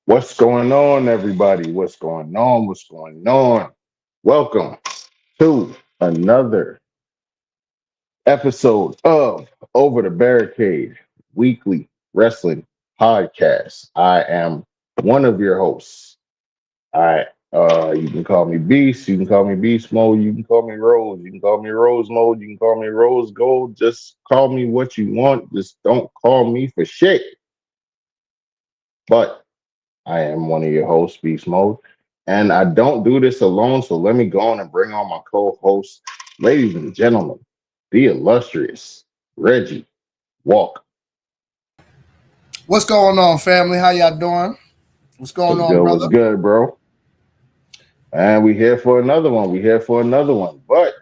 What's going on, everybody? What's going on? What's going on? Welcome to another episode of Over the Barricade weekly wrestling podcast. I am one of your hosts. You can call me Beast. You can call me Beast Mode. You can call me Rose. You can call me Rose Mode. You can call me Rose Gold. Just call me what you want. Just don't call me for shit. But I am one of your hosts, Beast Mode, and I don't do this alone. So let me go on and bring on my co-host, ladies and gentlemen, the illustrious Reggie Walk. What's going on, family? How y'all doing? What's going What's on, good? What's brother? good, bro? And we here for another one. We here for another one, but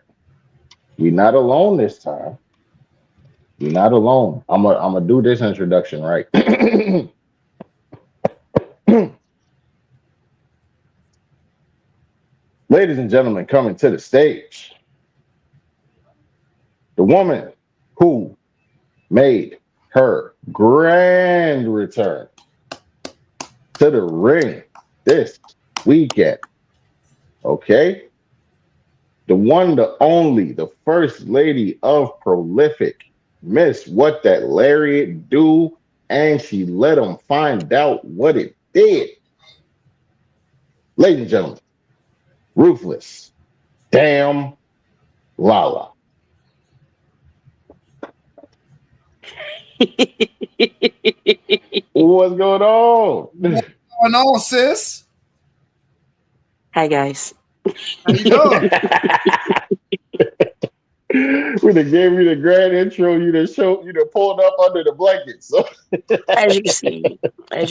we not alone this time. We not alone. I'm gonna do this introduction right. Ladies and gentlemen, coming to the stage, the woman who made her grand return to the ring this weekend. Okay? The one, the only, the first lady of Prolific, Miss What That Lariat Do, and she let them find out what it did. Ladies and gentlemen, Ruthless, damn Lala. What's going on? What's going on, sis? Hi guys. How you doing? We done gave you the grand intro. You done pulled up under the blanket. So As you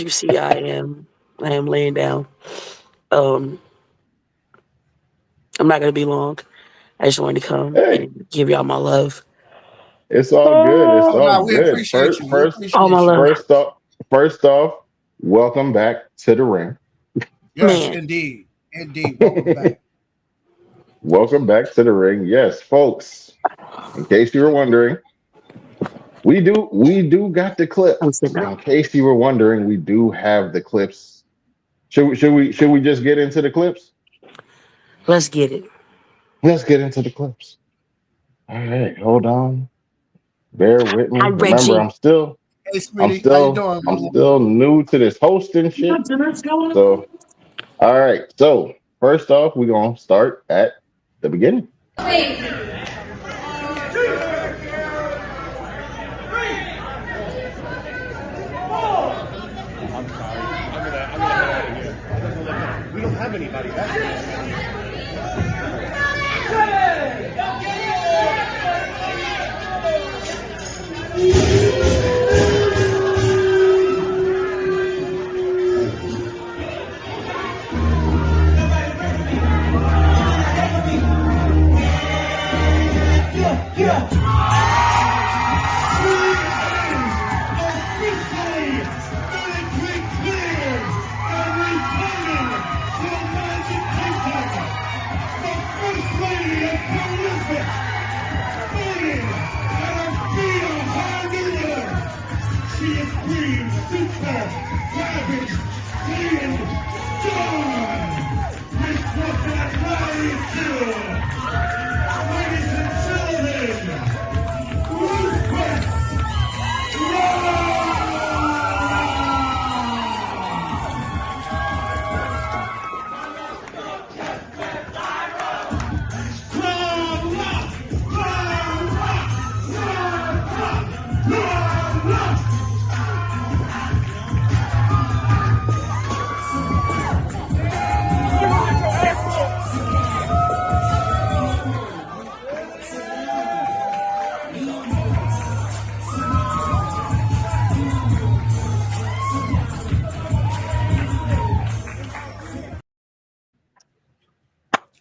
see, I am laying down. Um, I'm not gonna be long. I just wanted to come hey, and give y'all my love. it's all good. It's Oh, all no, we good. appreciate First, you. We first, All my appreciate you. love, first off, welcome back to the ring. Yes, man. indeed. Indeed. Welcome back. Welcome back to the ring. Yes, folks. In case you were wondering, we do got the I'm clips. sitting In up. case you were wondering, we do have the clips. Should we just get into the clips? Let's get it. Let's get into the clips. All right, hold on. Bear with Hi me. Remember, Reggie. Hey, I'm sweetie. How you still, doing, I'm mama? still new to this hosting shit. So, all right. So, first off, we're gonna start at the beginning.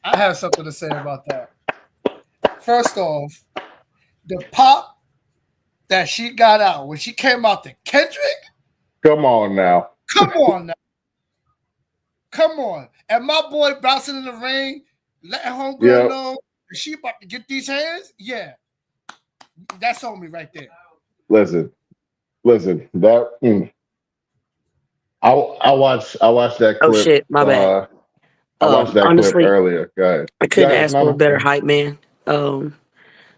I have something to say about that. First off, the pop that she got out when she came out to Kendrick, Come on now. come on now. Come on. And my boy bouncing in the ring, letting homegirl Yep. know she about to get these hands. Yeah, that's on me right there. Listen. That. I watched that Oh clip. shit, my bad. I watched that clip Honestly, earlier. Go ahead. I Go couldn't ahead. ask No, for a no. better hype man.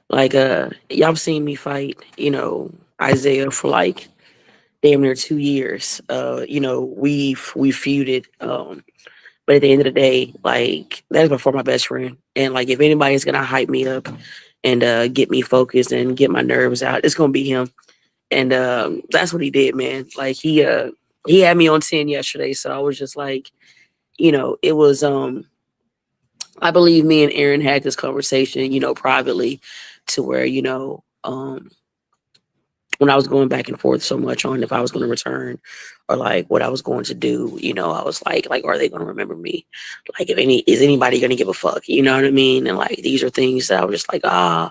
Like y'all seen me fight, Isaiah for like damn near 2 years. We feuded. But at the end of the day, like that's before my best friend. And like if anybody's gonna hype me up and get me focused and get my nerves out, it's gonna be him. And that's what he did, man. Like he had me on 10 yesterday, so I was just like, it was I believe me and Aaron had this conversation, privately to where, when I was going back and forth so much on if I was going to return or like what I was going to do, I was like, are they going to remember me? Like, is anybody going to give a fuck? You know what I mean? And like, these are things that I was just like, I'm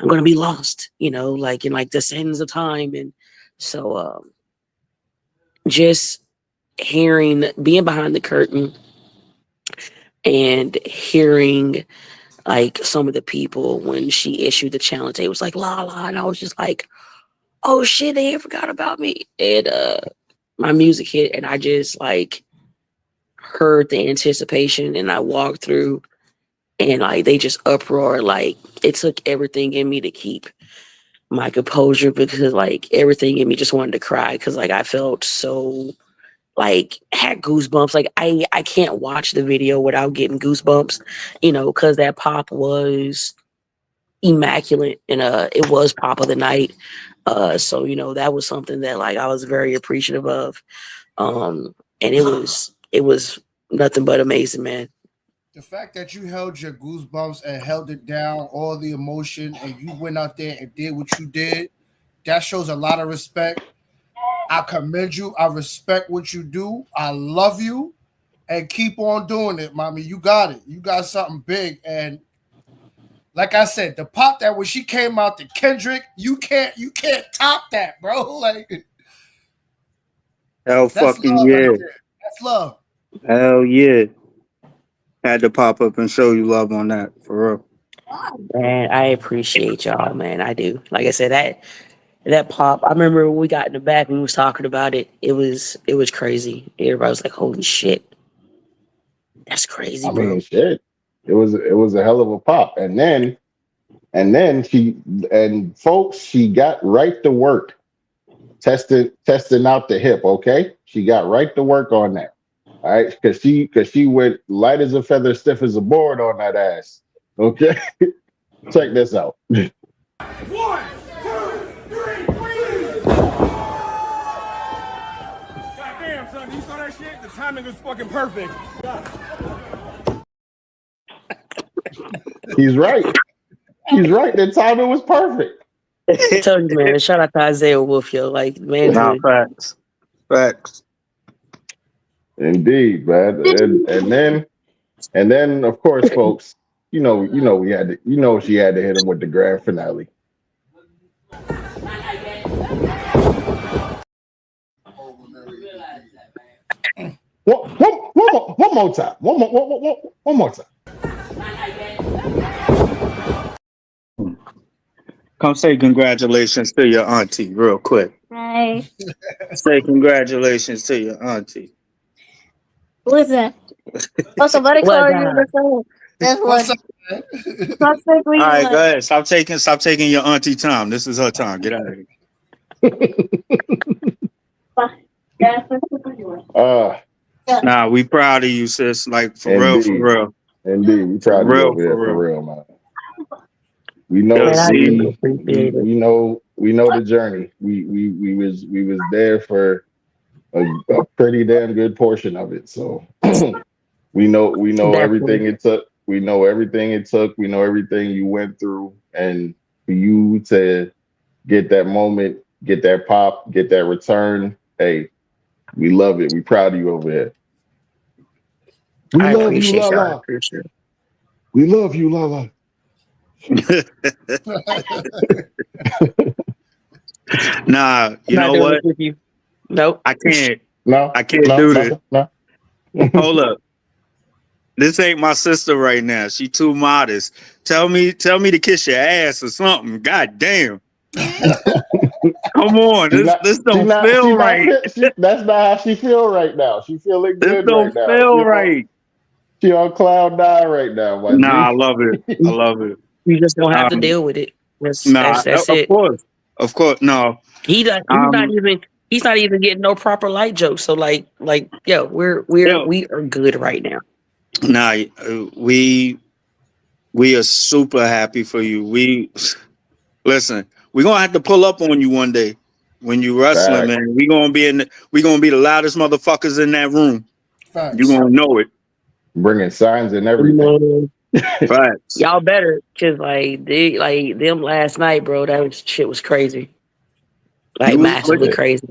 going to be lost, like in like the sands of time. And so, just being behind the curtain and hearing like some of the people when she issued the challenge, they was like, la la. And I was just like, oh shit, they ain't forgot about me. And my music hit and I just like heard the anticipation and I walked through and like they just uproar. Like it took everything in me to keep my composure because like everything in me just wanted to cry because like I felt so like had goosebumps. Like I can't watch the video without getting goosebumps, because that pop was immaculate and it was pop of the night. So that was something that like I was very appreciative of. And it was nothing but amazing, man. The fact that you held your goosebumps and held it down, all the emotion, and you went out there and did what you did, that shows a lot of respect. I commend you. I respect what you do. I love you. And keep on doing it, mommy. You got it. You got something big. And like I said, the pop that when she came out to Kendrick, you can't top that, bro. Like Hell that's fucking love right yeah. there. That's love. Hell yeah. Had to pop up and show you love on that, for real. Man, I appreciate y'all, man. I do. Like I said, that pop. I remember when we got in the back, we was talking about it. It was crazy. Everybody was like, "Holy shit, that's crazy, I bro." mean, shit. It was a hell of a pop. And then folks, she got right to work testing out the hip. Okay, she got right to work on that. All right, because she went light as a feather, stiff as a board on that ass. Okay, check this out. One, two, three, freeze! Goddamn, son, you saw that shit? The timing was fucking perfect. He's right. He's right. The timing was perfect. I tell you, man. Shout out to Isaiah Wolf, yo. Like, man, Nah, facts. Facts. Indeed, man. And then of course, folks, she had to hit him with the grand finale. One more time. One more time. Come say congratulations to your auntie real quick. Hi. Say congratulations to your auntie. Listen. Also, what I well call you done. the phone. That's What's what. up, man? Practically All right, go like. ahead. Stop taking your auntie time. This is her time. Get out of here. uh Nah, we proud of you, sis. Like for real, for indeed. real. Indeed. We For proud of you real, over there for for real. real, man. We know Yo, Man, I see, really we appreciate it. know the journey. We was there for a pretty damn good portion of it. So we know Definitely. everything it took. We know everything it took. We know everything you went through, and for you to get that moment, get that pop, get that return. Hey, we love it. We proud of you over here. We I love you, appreciate y'all. I Lala. appreciate it. We love you, Lala. nah, I'm you not know doing what? this with you. Nope. I can't No, no, do this. no, no. Hold up. This ain't my sister right now. She too modest. Tell me to kiss your ass or something. God damn. Come on, She not, this she don't not, feel she not, right. that's not how she feel right now. She feeling This good right don't now. feel right. She on cloud nine right now, my Nah, I G. love it. I love it. You just don't have to Um, deal with it. That's nah, that's that's of it. course, no. He does. Um, He's not even getting no proper light jokes. So yo, yo, we are good right now. nah, we are super happy for you. We listen. We're gonna have to pull up on you one day when you wrestling, Facts. man. We gonna be the loudest motherfuckers in that room. You Facts. gonna know it. Bringing signs and everything. Man, Facts. y'all better, cause like them last night, bro. Shit was crazy. Like You massively crazy.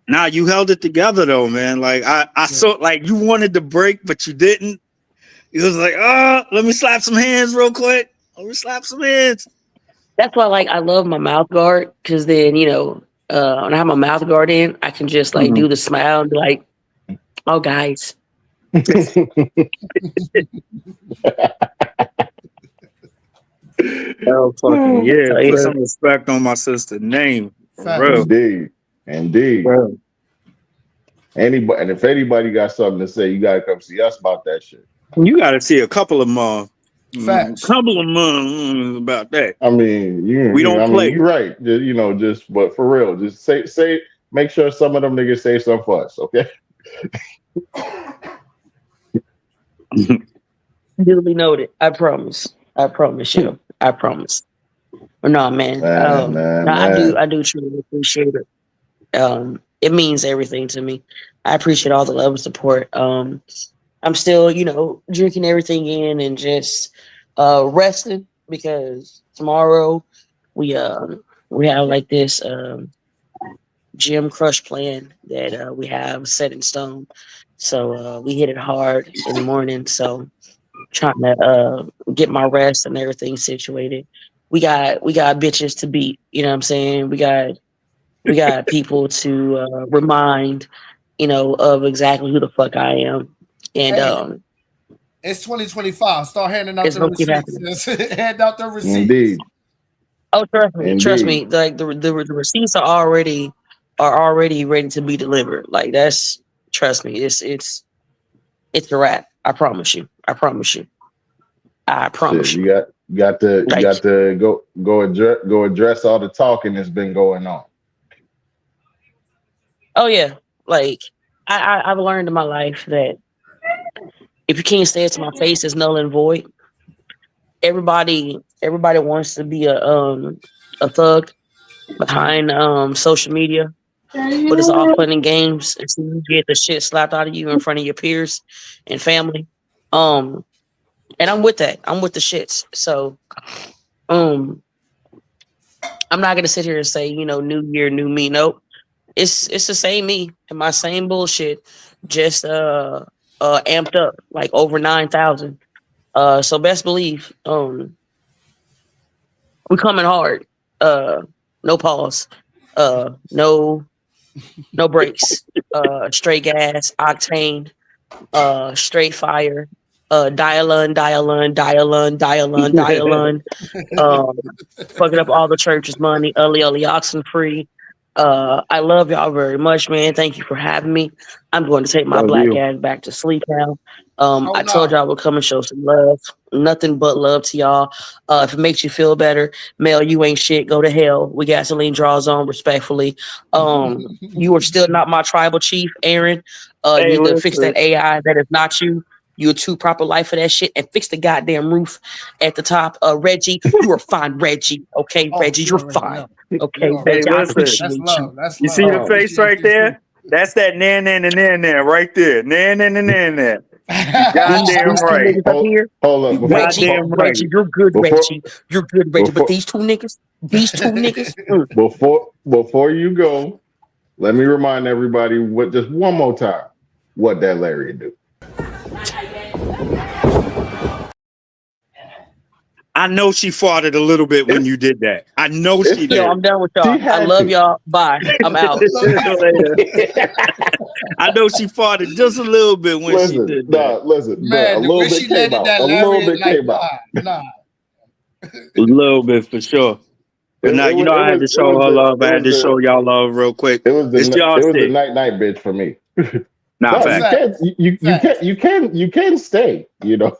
Nah, you held it together though, man. Like I saw like you wanted to break, but you didn't. It was like, let me slap some hands real quick. Let me slap some hands. That's why like I love my mouth guard, cause then when I have my mouth guard in, I can just like Mhm. do the smile and be like, oh guys. Oh fucking yeah. So Put some respect on my sister's name. For Facts. real. Indeed. Bro. Anybody, and if anybody got something to say, you gotta come see us about that shit. You gotta see a couple of Facts. about that. I mean, We don't play. you're right. But for real, just say, make sure some of them niggas say something for us, okay? Duly noted. I promise. I promise you. I promise. But no, man. No, I do truly appreciate it. It means everything to me. I appreciate all the love and support. I'm still, drinking everything in and just resting because tomorrow we have like this gym crush plan that we have set in stone. So we hit it hard in the morning. So trying to get my rest and everything situated. We got bitches to beat. You know what I'm saying? We got people to remind, of exactly who the fuck I am. And Hey, it's 2025. Start handing out it's the gonna keep happening. receipts. Hand out the receipts. Indeed. Oh, trust me. Indeed. Like the receipts are already ready to be delivered. Like that's trust me. It's a wrap. I promise you. I promise you. I promise Shit, you. you got Like to go address all the talking that's been going on. oh yeah. Like I've learned in my life that if you can't say it to my face, it's null and void. Everybody wants to be a thug behind social media, but it's all fun and games until you get the shit slapped out of you in front of your peers and family. And I'm with that. I'm with the shits. So I'm not gonna sit here and say, new year, new me. Nope. It's the same me and my same bullshit, just amped up like over 9,000. So best believe we coming hard. No pause. No brakes. Straight gas, octane, straight fire, dial-un, fucking up all the church's money, early oxen free. I love y'all very much, man. Thank you for having me. I'm going to take my Love black you. ass back to sleep now. Oh I told no. y'all I would come and show some love. Nothing but love to y'all. If it makes you feel better, Mel, you ain't shit. Go to hell. We gasoline draws on respectfully. You are still not my tribal chief, Aaron. You Hey, need to fix listen. that AI that is not you. You're too proper life for that shit and fix the goddamn roof at the top. Reggie, you are fine, Reggie. Okay, Oh, Reggie, you you're already fine. know. Okay, Hey, Reggie, I listen. That's appreciate you. love. That's You love. see the I face appreciate right you too. there? That's that nan right there. Nan. You These goddamn two right. niggas up here, Hold up You Reggie, goddamn Reggie, right. you're good, before Reggie. You're good, Reggie. But before these two niggas, before you go, let me remind everybody what just one more time what that Larry do. I know she farted a little bit when It's you did that. I know it's she yo, did. I'm done with she y'all. I had love to. y'all. Bye. I'm out. Later. I know she farted just a little bit when she did that. Listen, bruh, a Man, the little way bit she came landed out. that A little lariat, bit like came out. nah. A little bit for sure. But now, you know, I had to show her love. I had to show y'all love real quick. It's y'all the stick. night bitch for me. Nah, No, fact. you can stay, you know.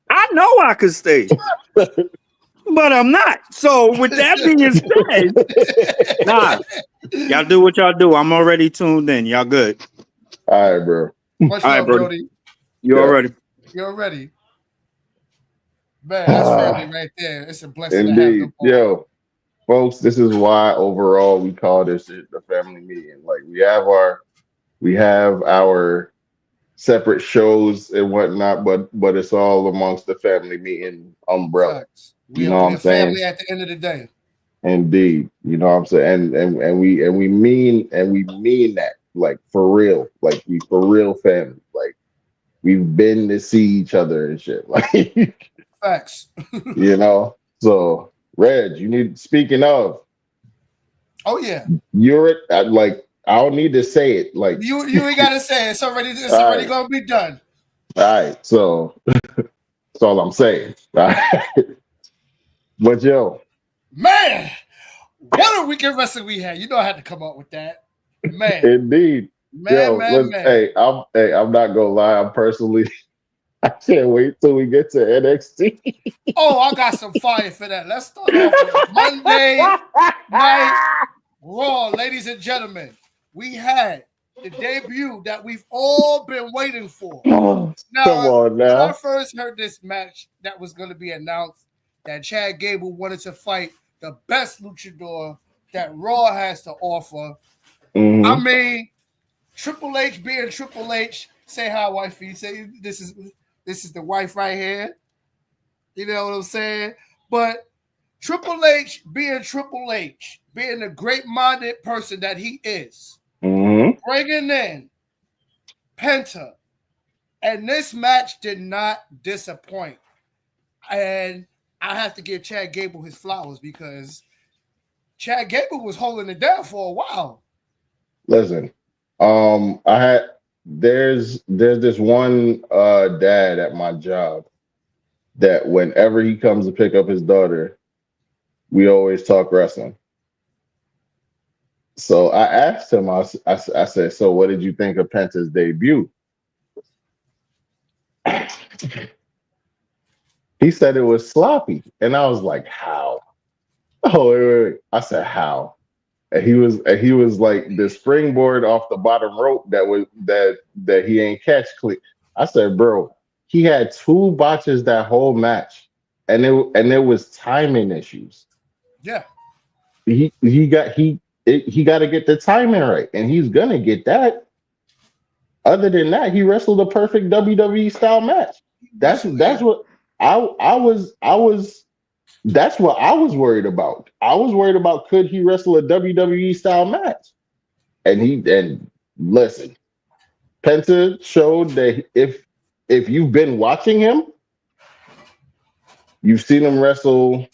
I know I could stay, but I'm not. So with that being said, nah, y'all do what y'all do. I'm already tuned in. Y'all good. All right, bro. Much All right, love, Brody. Brody. You Yeah. already. You're ready. Man, that's family right there. It's a blessing to have Indeed. them all. Yo, folks, this is why overall we call this shit the family meeting. Like we have our separate shows and whatnot, but it's all amongst the family meeting umbrella. Facts. You know what We I'm are saying? family at the end of the day. Indeed. You know what I'm saying? And we mean that, like, for real. Like, we for real family. Like, we've been to see each other and shit. Like, Facts. you know. So, Reg, speaking of, Oh yeah. you're like, I don't need to say it. Like, You ain't gotta say it. It's already all right, gonna be done. all right. So that's all I'm saying. All right. But yo, Man, what a weekend wrestling we had. You know I had to come up with that. Man. indeed. Man. I'm not gonna lie. I'm personally, I can't wait till we get to NXT. Oh, I got some fire for that. Let's start off with Monday Night Raw, ladies and gentlemen. We had the debut that we've all been waiting for. Come Now, on when I now. first heard this match that was going to be announced, that Chad Gable wanted to fight the best luchador that Raw has to offer. Mhm. I mean, Triple H being Triple H. Say hi, wifey. Say this is the wife right here. You know what I'm saying? But Triple H being Triple H, being the great-minded person that he is, Mhm. bringing in Penta, and this match did not disappoint. And I have to give Chad Gable his flowers because Chad Gable was holding it down for a while. Listen, I had there's this one dad at my job that whenever he comes to pick up his daughter, we always talk wrestling. So I asked him, I said, so what did you think of Penta's debut? He said it was sloppy. And I was like, how? Oh, wait. I said, how? And he was like the springboard off the bottom rope that he ain't catch clean. I said, bro, he had two botches that whole match, and there was timing issues. Yeah. He got to get the timing right, and he's gonna get that. Other than that, he wrestled a perfect WWE style match. That's what I was. That's what I was worried about. I was worried about could he wrestle a WWE style match, and listen, Penta showed that if you've been watching him, you've seen him wrestle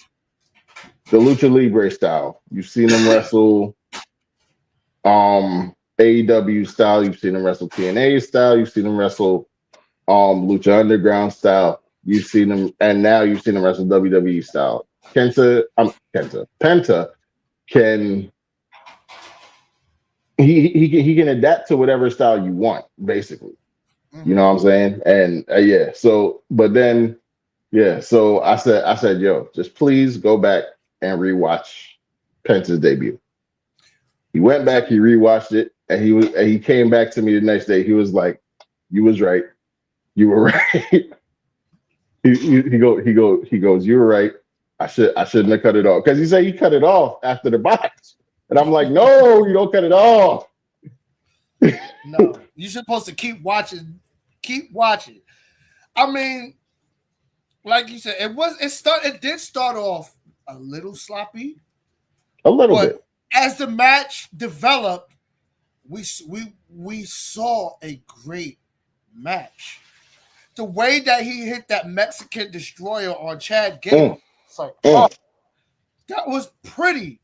the Lucha Libre style. You've seen him wrestle AEW style. You've seen him wrestle TNA style. You've seen him wrestle Lucha Underground style. You've seen him, and now you've seen him wrestle WWE style. Penta can he can adapt to whatever style you want, basically. You know what I'm saying? And yeah, so but then yeah, so I said, yo, just please go back and rewatch Penta's debut. He went back, he rewatched it, and he came back to me the next day. He was like, "You was right. You were right." he goes, "You were right. I shouldn't have cut it off." Because he said he cut it off after the box. And I'm like, no, you don't cut it off. No, you're supposed to keep watching. Keep watching. I mean, like you said, it did start off a little sloppy. A little bit. As the match developed, we saw a great match. The way that he hit that Mexican destroyer on Chad Gable, it's like, oh, that was pretty.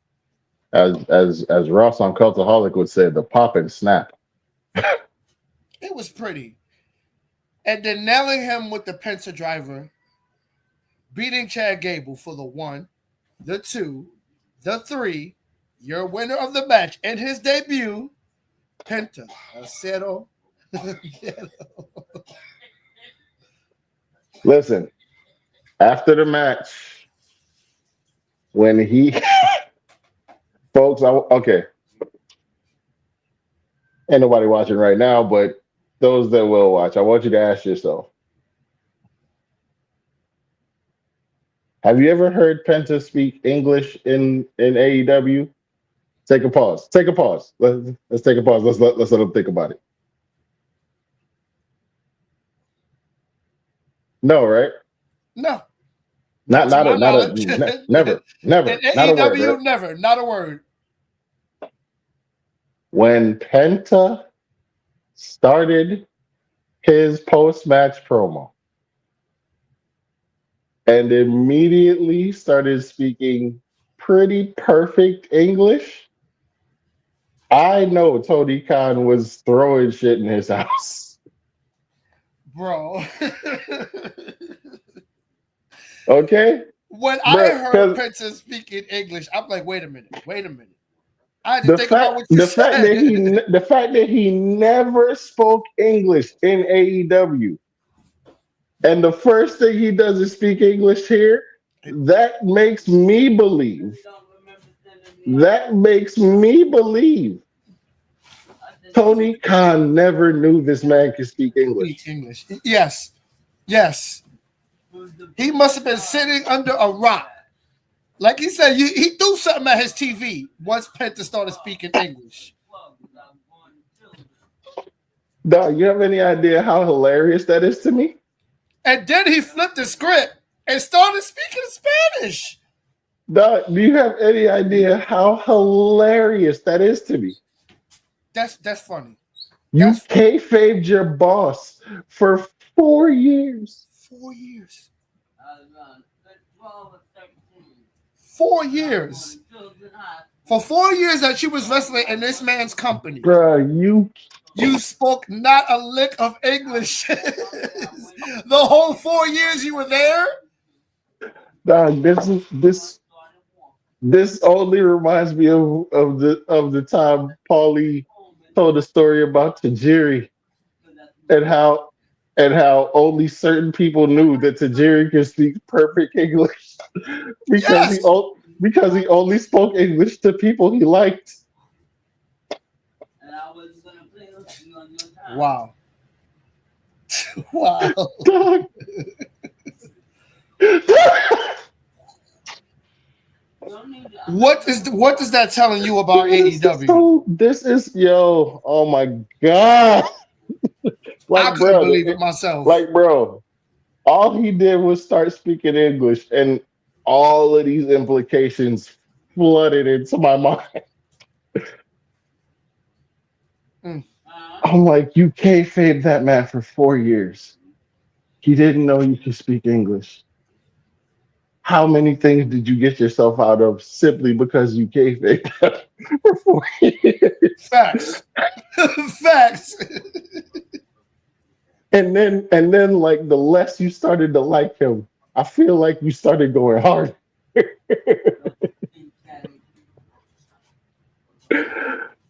As Ross on Cultaholic would say, the pop and snap. It was pretty. And then nailing him with the Penta driver, beating Chad Gable for the 1, the 2, the three, your winner of the match in his debut, Penta Acero. Listen, after the match, when he, folks, okay, ain't nobody watching right now, but those that will watch, I want you to ask yourself, have you ever heard Penta speak English in AEW? Take a pause. Take a pause. Let's take a pause. Let's let them think about it. No, right? No. Not To not my a not a knowledge. never In not a word, AEW, right? never. Not a word. When Penta started his post-match promo and immediately started speaking pretty perfect English, I know Tony Khan was throwing shit in his house. Bro. Okay? When I Bro, heard because Penta speaking English, I'm like, wait a minute. I had to think about what you the fact said. that he never spoke English in AEW, and the first thing he does is speak English here, that makes me believe. That makes me believe Tony Khan never knew this man could speak Speak English. English. Yes. Yes. He must have been sitting under a rock. Like he said, he threw something at his TV once Penta started speaking English. Dog, you have any idea how hilarious that is to me? And then he flipped the script and started speaking Spanish. Dog, do you have any idea how hilarious that is to me? That's funny. You That's kayfabed your boss for 4 years. 4 years. 4 years. For 4 years that you was wrestling in this man's company, Bruh, you spoke not a lick of English. The whole 4 years you were there. dog, this only reminds me of the time Paulie told a story about Tajiri and how only certain people knew that Tajiri could speak perfect English because Yes. he only spoke English to people he liked. Wow. Wow. Dog. What is that telling you about AEW? This is yo, oh my god. I Like couldn't bro, believe it myself. like bro, all he did was start speaking English and all of these implications flooded into my mind. Mm. I'm like, you kayfabe that man for 4 years. He didn't know you could speak English. How many things did you get yourself out of simply because you kayfabe that for 4 years? Facts. Facts. And then like the less you started to like him, I feel like you started going hard.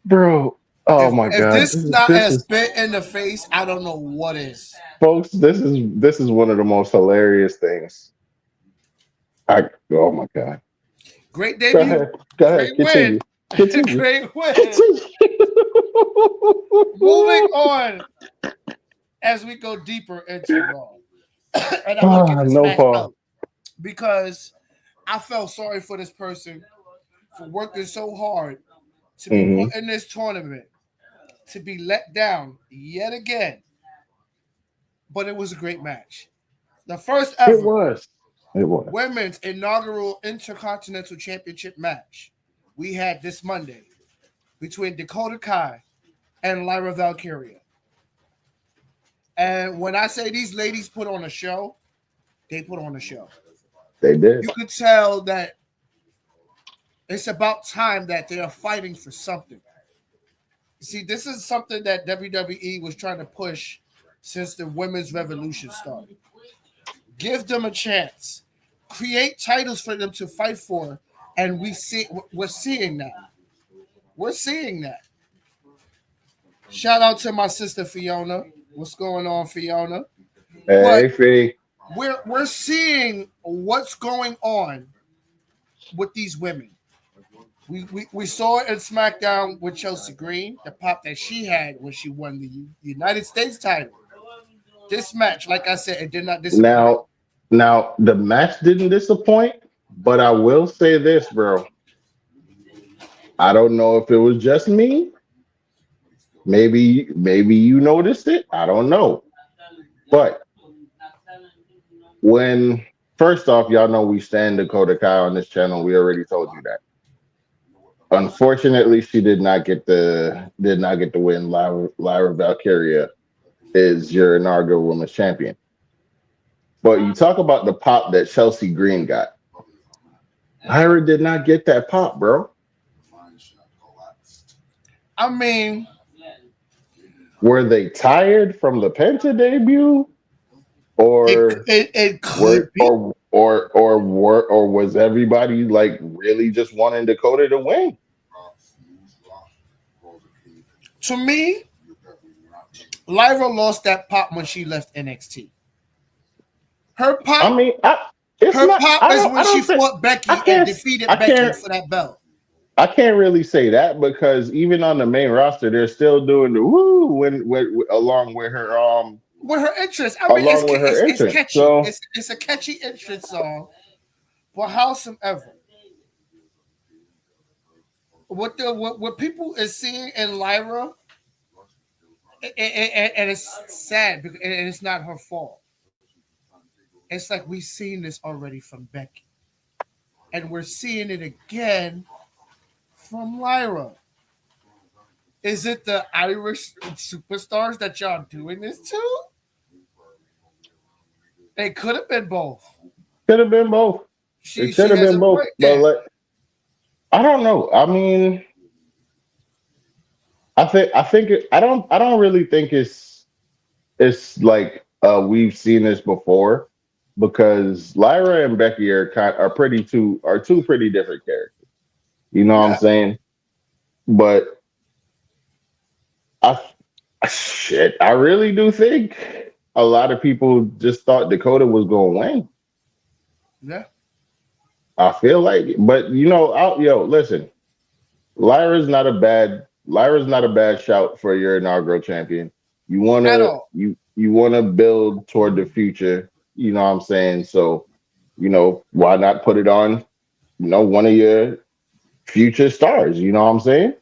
Bro, oh my If god. this is not This a is spit in the face, I don't know what is. folks, this is one of the most hilarious things. Oh my god. Great Go debut. ahead. Go ahead. Great Continue. win. Continue. Great win. Continue. Moving on as we go deeper into Raw. And I want to get this No back Paul. up because I felt sorry for this person for working so hard to be Mhm. put in this tournament to be let down yet again. But it was a great match. The first It ever was. It was. women's inaugural Intercontinental Championship match we had this Monday between Dakota Kai and Lyra Valkyria. And when I say these ladies put on a show, they put on a show. They did. You could tell that it's about time that they are fighting for something. See, this is something that WWE was trying to push since the women's revolution started. Give them a chance. Create titles for them to fight for and we're seeing that. We're seeing that. Shout out to my sister Fiona. What's going on, Fiona? But Hey, Fee. we're seeing what's going on with these women. We saw it in SmackDown with Chelsea Green, the pop that she had when she won the United States title. This match, like I said, it did not disappoint. Now the match didn't disappoint, but I will say this, bro. I don't know if it was just me. Maybe you noticed it. I don't know. But when first off, y'all know we stand Dakota Kai on this channel. We already told you that. Unfortunately, she did not get the win. Lyra Valkyria is your inaugural women's champion. But you talk about the pop that Chelsea Green got. Lyra did not get that pop, bro. I mean, Were they tired from the Penta debut, or it were could be. or was everybody like really just wanting Dakota to win? To me, Lyra lost that pop when she left NXT. Her I pop, mean, it's her not. pop is when I she don't think fought Becky I and can't. defeated I Becky can't. for that belt. I can't really say that because even on the main roster, they're still doing the woo when along with her With her entrance, I mean, along with her it's entrance. catchy. So It's a catchy entrance song. But howsoever, what people is seeing in Lyra, and it's sad because and it's not her fault. It's like we've seen this already from Becky, and we're seeing it again from Lyra. Is it the Irish superstars that y'all doing this to? It could have been both. could have been both. It could She have has been a both, point but there. like I don't know. I mean, I don't really think it's like we've seen this before because Lyra and Becky are two pretty different characters. You know what I'm Yeah, saying? But I shit, I really do think a lot of people just thought Dakota was going to win. yeah. I feel like, but listen, Lyra's not a bad shout for your inaugural champion. At all. You wanna build toward the future. You know what I'm saying? So, why not put it on, one of your future stars? You know what I'm saying?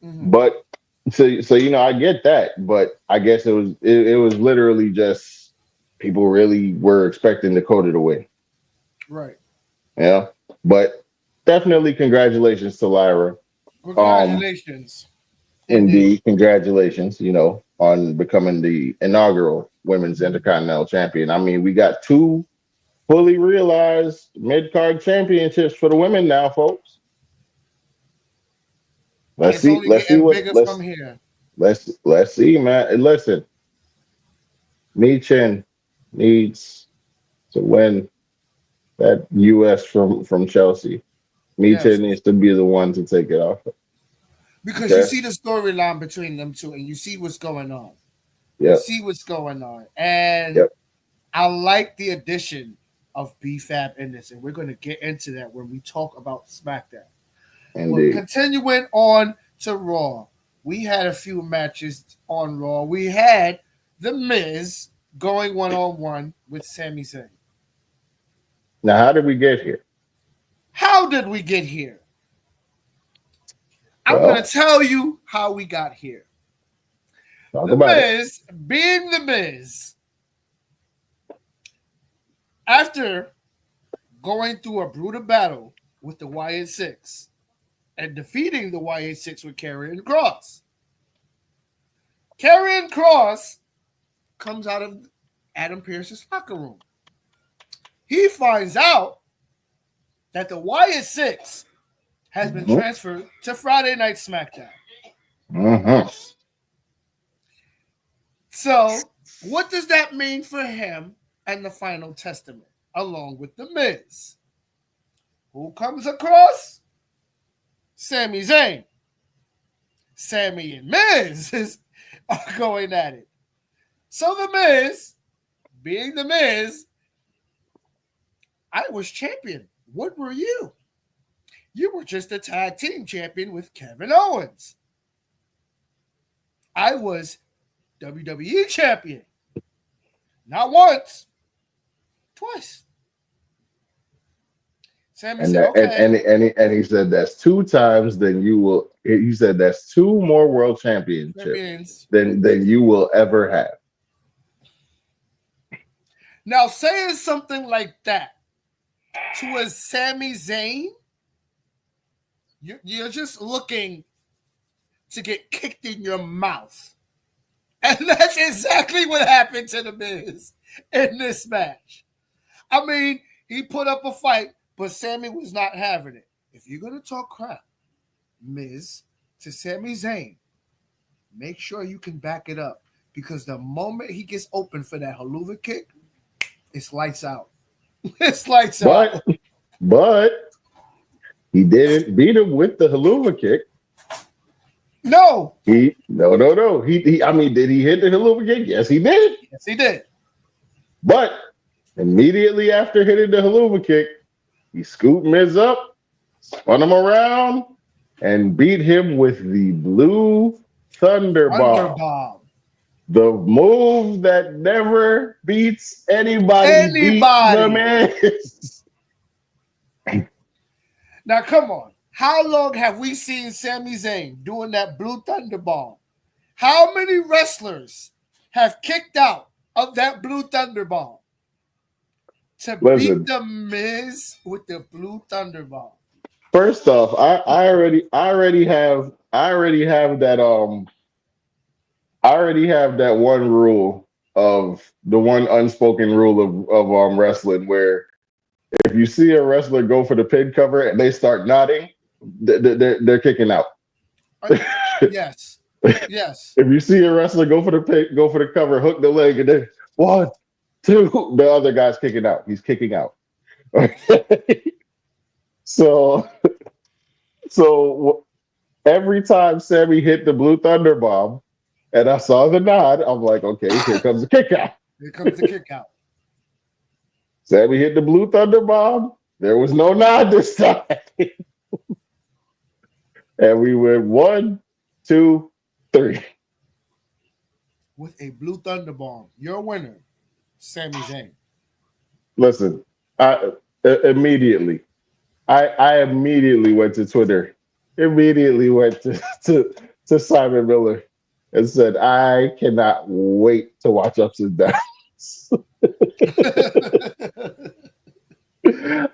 Hmm. But so I get that, but I guess it was literally just people really were expecting Dakota to win. Right. Yeah. But definitely congratulations to Lyra. Um, Congratulations, indeed. Indeed, congratulations, on becoming the inaugural women's intercontinental champion. I mean, we got two fully realized mid-card championships for the women now, folks. And Let's it's see, only getting bigger from here. let's see, man. And listen, Mi Chen needs to win that US from Chelsea. Mi Yes. Chen needs to be the one to take it off. Because you Okay. see the storyline between them two and you see what's going on. You Yep. see what's going on. And Yep. I like the addition of BFAB in this. And we're going to get into that when we talk about SmackDown. But Indeed. continuing on to Raw, we had a few matches on Raw. We had The Miz going one on one with Sami Zayn. Now, how did we get here? How did we get here? I'm going to Well, tell you how we got here. talk The about it. Miz, being The Miz, after going through a brutal battle with the Wyatt Six and defeating the Wyatt Six with Karrion Kross. Karrion Kross comes out of Adam Pearce's locker room. He finds out that the Wyatt Six has been Mhm. transferred to Friday Night SmackDown. Mhm. So, what does that mean for him and the Final Testament, along with The Miz? Who comes across? Sami Zayn. Sammy and Miz are going at it. So the Miz, being the Miz, I was champion. What were you? You were just a tag team champion with Kevin Owens. I was WWE champion. Not once, twice. Sammy And said, that, okay. and he said that's 2 times. Then you will. He said that's 2 more world championships Champions. than you will ever have. Now, saying something like that to a Sami Zayn, you're just looking to get kicked in your mouth. And that's exactly what happened to The Miz in this match. I mean, he put up a fight, but Sammy was not having it. If you're going to talk crap, Miz, to Sami Zayn, make sure you can back it up. Because the moment he gets open for that haluva kick, it's lights out. It's lights out. But he didn't beat him with the haluva kick. No. No. He I mean, did he hit the haluva kick? Yes, he did. Yes, he did. But immediately after hitting the haluva kick, he scooped Miz up, spun him around, and beat him with the blue Thunder Bomb. The move that never beats anybody. Beats the Miz. Now, come on. How long have we seen Sami Zayn doing that blue Thunder Bomb? How many wrestlers have kicked out of that blue Thunder Bomb to beat the Miz with the blue Thunder Bomb? First off, I already have that I already have that one rule of the one unspoken rule of wrestling where if you see a wrestler go for the pin cover and they start nodding, they're kicking out. Yes. If you see a wrestler go for the cover, hook the leg, and then 1, 2, the other guy's kicking out. He's kicking out. So every time Sammy hit the blue Thunder Bomb, and I saw the nod, I'm like, okay, here comes the kick out. Here comes the kick out. Sammy hit the blue Thunder Bomb. There was no nod this time. And we went 1, 2, 3. With a blue Thunder Bomb. Your winner, Sami Zayn. Listen, I immediately went to Twitter. Immediately went to Simon Miller and said, I cannot wait to watch Ups and Downs.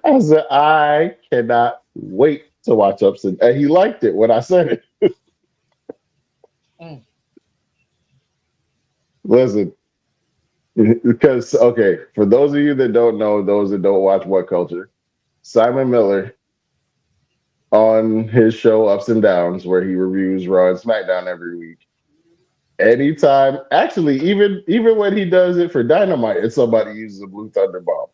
I said, I cannot wait to watch Ups and he liked it when I said it. Listen, because, okay, for those of you that don't know, those that don't watch What Culture, Simon Miller on his show Ups and Downs, where he reviews Raw and SmackDown every week. Anytime, actually, even when he does it for Dynamite, and somebody uses a blue Thunder Bomb,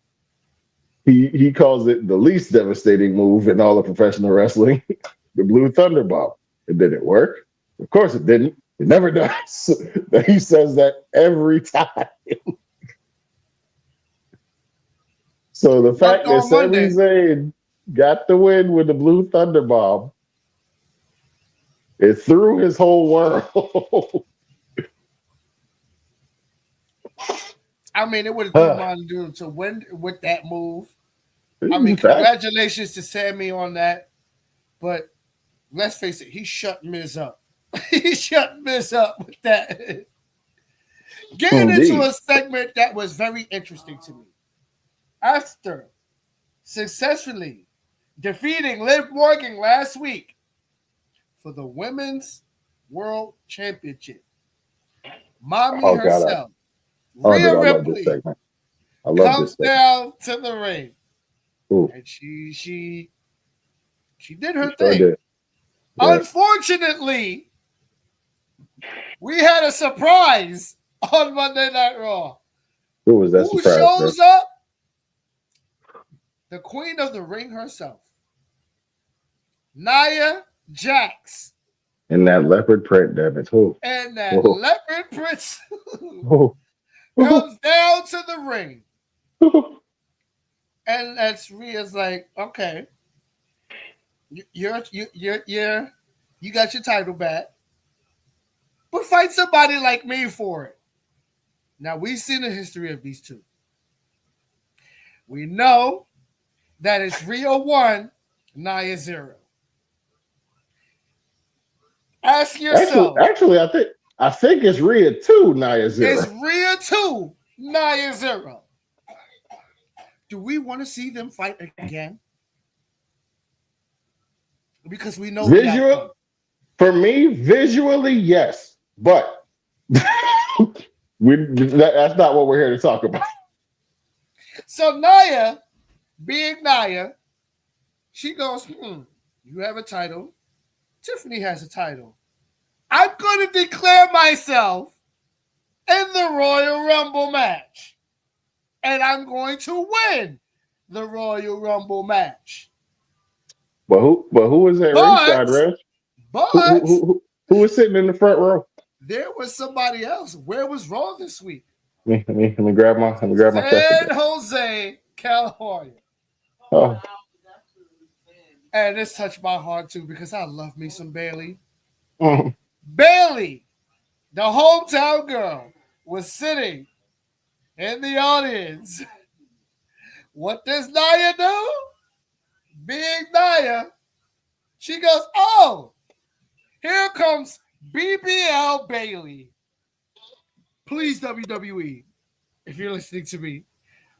he calls it the least devastating move in all of professional wrestling, the blue Thunder Bomb. It didn't work. Of course, it didn't. It never does. He says that every time. So the fact that Sami Zayn got the win with the blue Thunder Bomb, it threw his whole world. I mean, it would have thrown my dude to win with that move. I mean, congratulations to Sammy on that. But let's face it, he shut Miz up. He shut Miz up with that. Getting into a segment that was very interesting to me. After successfully defeating Liv Morgan last week for the Women's World Championship, Mommy herself, Rhea Ripley, comes down to the ring. Ooh. And she did her thing. Unfortunately, we had a surprise on Monday Night Raw. Who was that surprise? Who shows up? The Queen of the Ring herself. Nia Jax And that leopard print, damn it. Oh, and that oh, leopard prince oh, comes down to the ring. And that's Rhea's like, okay, you got your title back, but fight somebody like me for it. Now we've seen the history of these two. We know that it's Rhea 1, Nia 0. Ask actually, yourself, actually, I think it's Rhea 2, Nia is 0. Rhea 2, Nia 0? Do we want to see them fight again? Because we know the Visual outcome. for me, visually, yes, but that's not what we're here to talk about. So Nia, being Nia, she goes, you have a title. Tiffany has a title. I'm going to declare myself in the Royal Rumble match. And I'm going to win the Royal Rumble match. But who was at ringside, Reg? But Who was sitting in the front row? there was somebody else. Where was Raw this week? Let me grab my San Jose, California. Oh. And this touched my heart too because I love me some Bailey. Mhm. Bailey, the hometown girl, was sitting in the audience. What does Nia do? Big Nia. She goes, oh, here comes BBL Bailey. Please, WWE, if you're listening to me,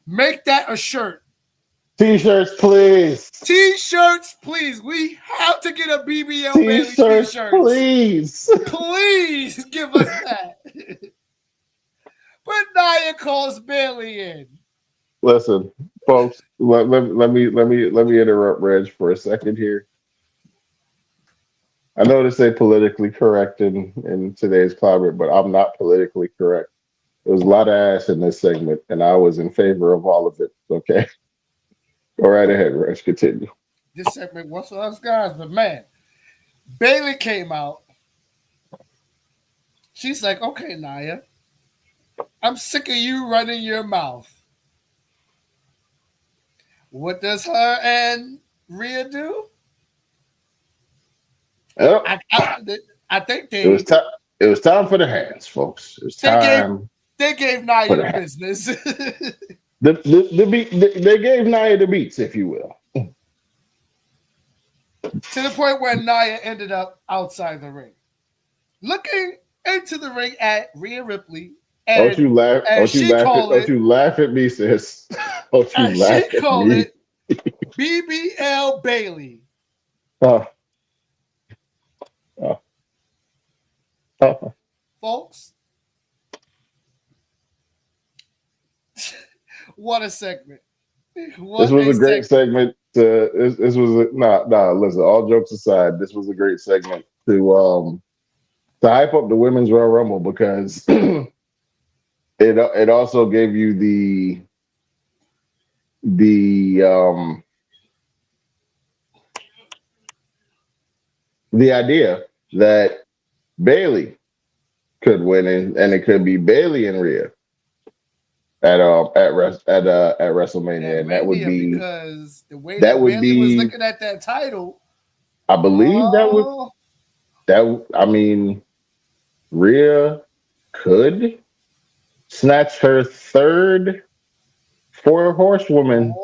make that a shirt. T-shirts, please. T-shirts, please. We have to get a BBL Bailey T-shirts, T-shirt. please. Please give us that. But Nia calls Bailey in. Listen, folks, let me interrupt Reg for a second here. I know to say politically correct in today's climate, but I'm not politically correct. There was a lot of ass in this segment, and I was in favor of all of it. Okay. Go right ahead, Reg. Continue. This segment was for us guys, but man, Bailey came out. She's like, okay, Nia, I'm sick of you running your mouth. What does her and Rhea do? Yep. I think It was time. It was time for the hands, folks. It was time. They gave Nia the business. They gave Nia the beats, if you will. To the point where Nia ended up outside the ring. Looking into the ring at Rhea Ripley. And Don't you laugh. Don't you laugh at me, sis. Don't you laugh at me. She called it BBL Bailey. Folks, what a segment. This was a great segment. This was listen, all jokes aside, this was a great segment to hype up the women's Royal Rumble because it also gave you the idea that Bailey could win and it could be Bailey and Rhea at WrestleMania, and that would be because the way that Bailey was looking at that title, I believe I mean, Rhea could snatch her third four horsewoman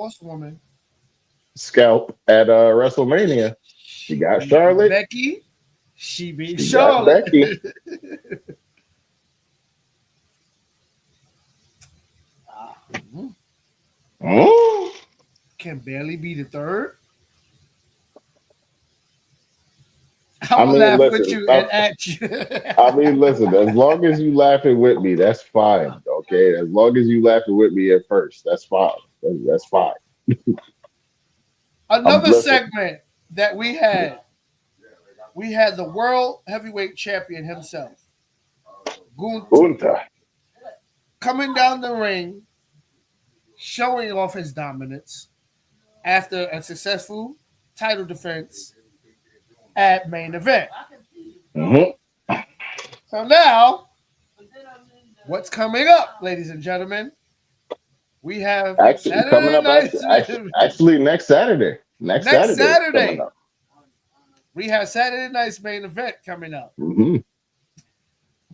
scalp at WrestleMania. She got Charlotte. Becky. She beat Charlotte. Becky. Can Bailey be the third? I'm gonna laugh with you and at you. I mean, listen, as long as you laughing with me, that's fine. Okay. As long as you laughing with me at first, that's fine. That's fine. Another segment that we had the world heavyweight champion himself, Gunther, coming down the ring, showing off his dominance after a successful title defense at main event. Mhm. So now, what's coming up, ladies and gentlemen? We have Actually, coming Saturday up night's actually next Saturday. Next next Saturday is coming Saturday. up. We have Saturday night's main event coming up. Mhm.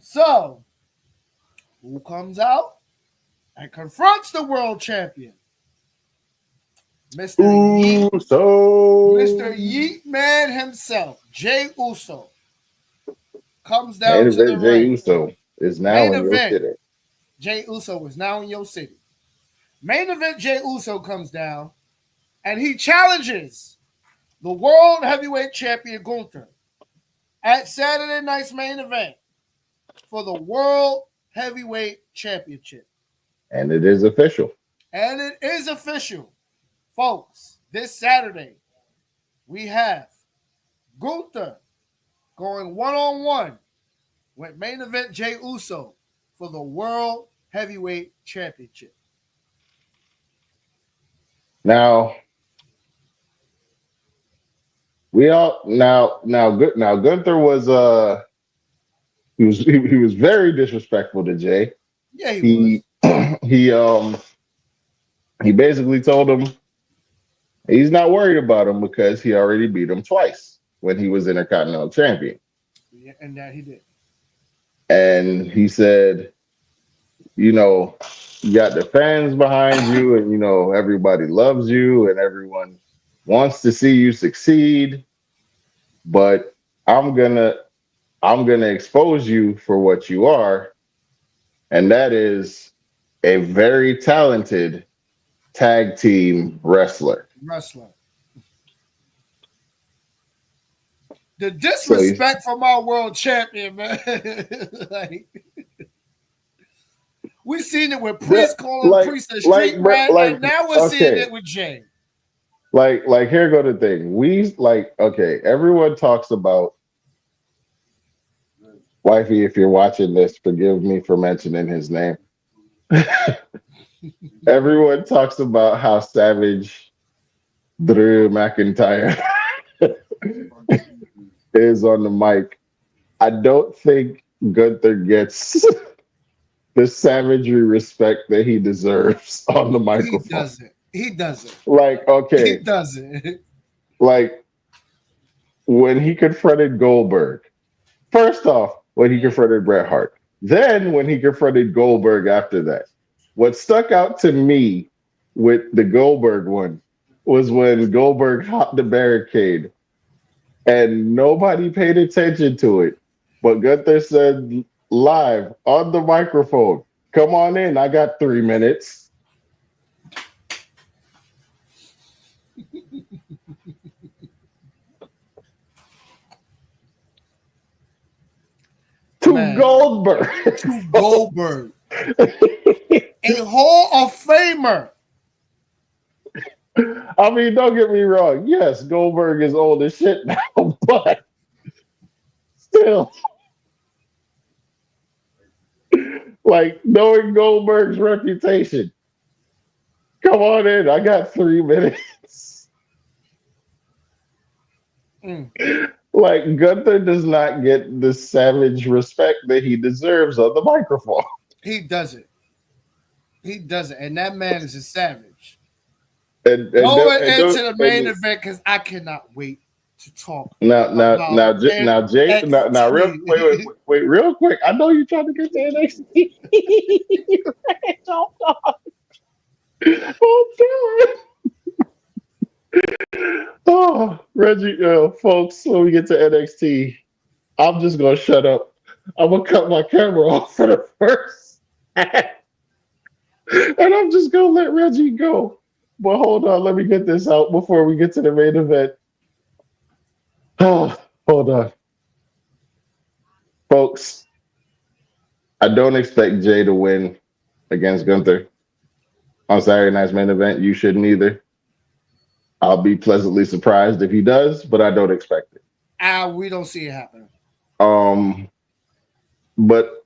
So, who comes out and confronts the world champion? Mr. Yeet, Mr. So Yeet Man himself, Jay Uso, comes main down to the event Jay ring. Uso is now Main in your event, city. Jay Uso is now in your city. Main event, Jay Uso comes down and he challenges the world heavyweight champion Gunther at Saturday night's main event for the world heavyweight championship. And it is official. And it is official. Folks, this Saturday, we have Gunther going one-on-one with main event Jay Uso for the World Heavyweight Championship. Now we all now Gunther was he was very disrespectful to Jay. Yeah, he was. He basically told him he's not worried about him because he already beat him twice when he was Intercontinental Champion. Yeah, and that he did. And he said, you got the fans behind you, and everybody loves you, and everyone wants to see you succeed. But I'm gonna expose you for what you are, and that is a very talented tag team wrestler. The disrespect from our world champion, man. Like, we seen it with Priest calling Priest a street rat, and now we're seeing it with Jay. Like here go the thing. Everyone talks about wifey. If you're watching this, forgive me for mentioning his name. Everyone talks about how savage Drew McIntyre is on the mic. I don't think Gunther gets the savagery respect that he deserves on the microphone. He doesn't. Like, okay. He doesn't. Like, when he confronted Goldberg, first off, when he confronted Bret Hart, then when he confronted Goldberg after that, what stuck out to me with the Goldberg one was when Goldberg hopped the barricade and nobody paid attention to it. But Gunther said live on the microphone, come on in, I got 3 minutes. To Goldberg. A Hall of Famer. I mean, don't get me wrong. Yes, Goldberg is old as shit now, but still. Like, knowing Goldberg's reputation. Come on in. I got 3 minutes. Like, Gunther does not get the savage respect that he deserves on the microphone. He doesn't. And that man is a savage. And going into the main event, because I cannot wait to talk. Now, Jay, real quick. I know you're trying to get to NXT. Don't talk. Don't do it. Oh, Reggie, folks, when we get to NXT, I'm just gonna shut up. I'm gonna cut my camera off for the first, and I'm just gonna let Reggie go. But hold on, let me get this out before we get to the main event. Oh, hold on. Folks, I don't expect Jay to win against Gunther on Saturday night's main event. You shouldn't either. I'll be pleasantly surprised if he does, but I don't expect it. We don't see it happening. But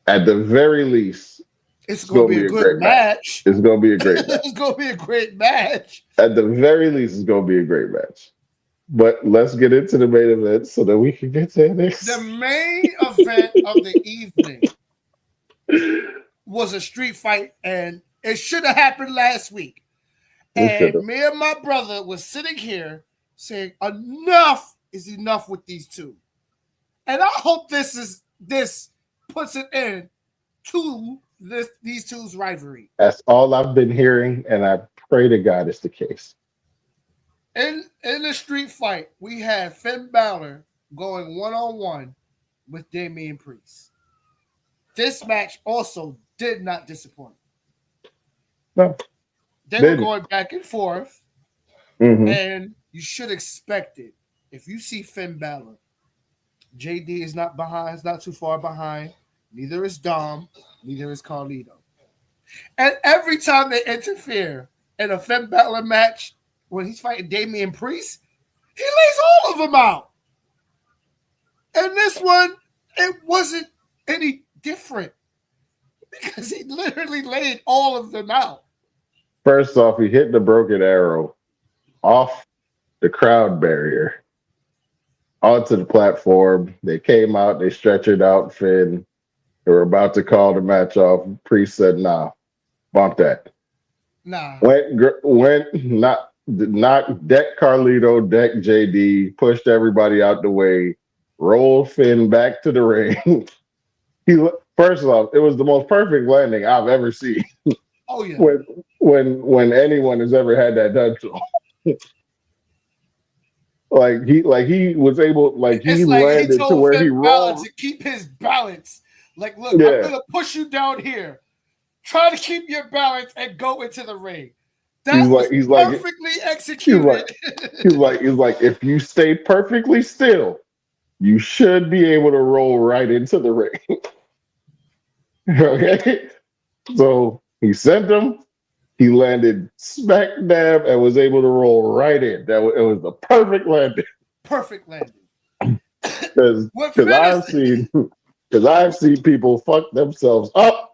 at the very least, it's going to be a good match. It's going to be a great match. It's going to be a great match. At the very least, it's going to be a great match. But let's get into the main event so that we can get to The this. main event of the evening was a street fight, and it should have happened last week. We should And have. me and my brother was sitting here saying, "Enough is enough with these two." And I hope this puts an end to these two's rivalry. That's all I've been hearing, and I pray to God it's the case. In the street fight, we had Finn Balor going 1-on-1 with Damian Priest. This match also did not disappoint. No, They were didn't. going back and forth, hmm and you should expect it. If you see Finn Balor, JD is not behind, is not too far behind. Neither is Dom, neither is Carlito. And every time they interfere in a Finn Balor match, when he's fighting Damian Priest, he lays all of them out. And this one, it wasn't any different because he literally laid all of them out. First off, he hit the broken arrow off the crowd barrier onto the platform. They came out, they stretchered out Finn. They were about to call the match off. Priest said, "Nah, bump that." Nah. Went, knocked, deck Carlito, deck JD, pushed everybody out the way, rolled Finn back to the ring. he First off, it was the most perfect landing I've ever seen. Oh yeah. When anyone has ever had that done to him. He was able, he It's like he landed to told where he Finn Balor rolled. to keep his balance. Like, look, I'm Yeah, gonna push you down here. Try to keep your balance and go into the ring. he's That like was he's like perfectly he's executed. he's like if you stay perfectly still, you should be able to roll right into the ring. Okay, so he sent him. He landed smack dab and was able to roll right in. It was the perfect landing. Perfect landing. Because What I've seen people fuck themselves up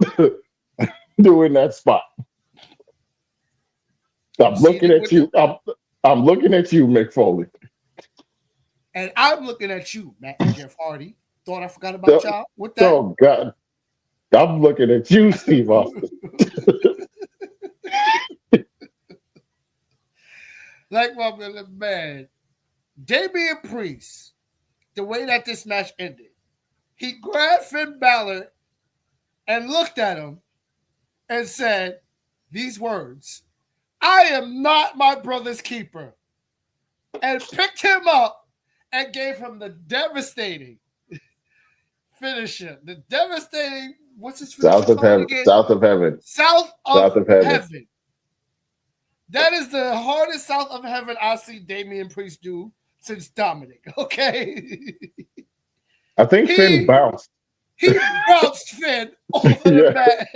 doing that spot. I'm looking at you. I'm looking at you, Mick Foley. And I'm looking at you, Matt and Jeff Hardy. Thought I forgot about y'all. What that? Oh God, I'm looking at you, Steve Austin. Like my man, Damian Priest, the way that this match ended, he grabbed Finn Balor and looked at him and said these words, "I am not my brother's keeper," and picked him up and gave him the devastating finisher. The devastating, what's his finisher South of called heaven. again? South of heaven. South South of of heaven. heaven. That is the hardest South of heaven I see Damian Priest do since Dominic. Okay. I think Finn bounced. He bounced Finn over the mat,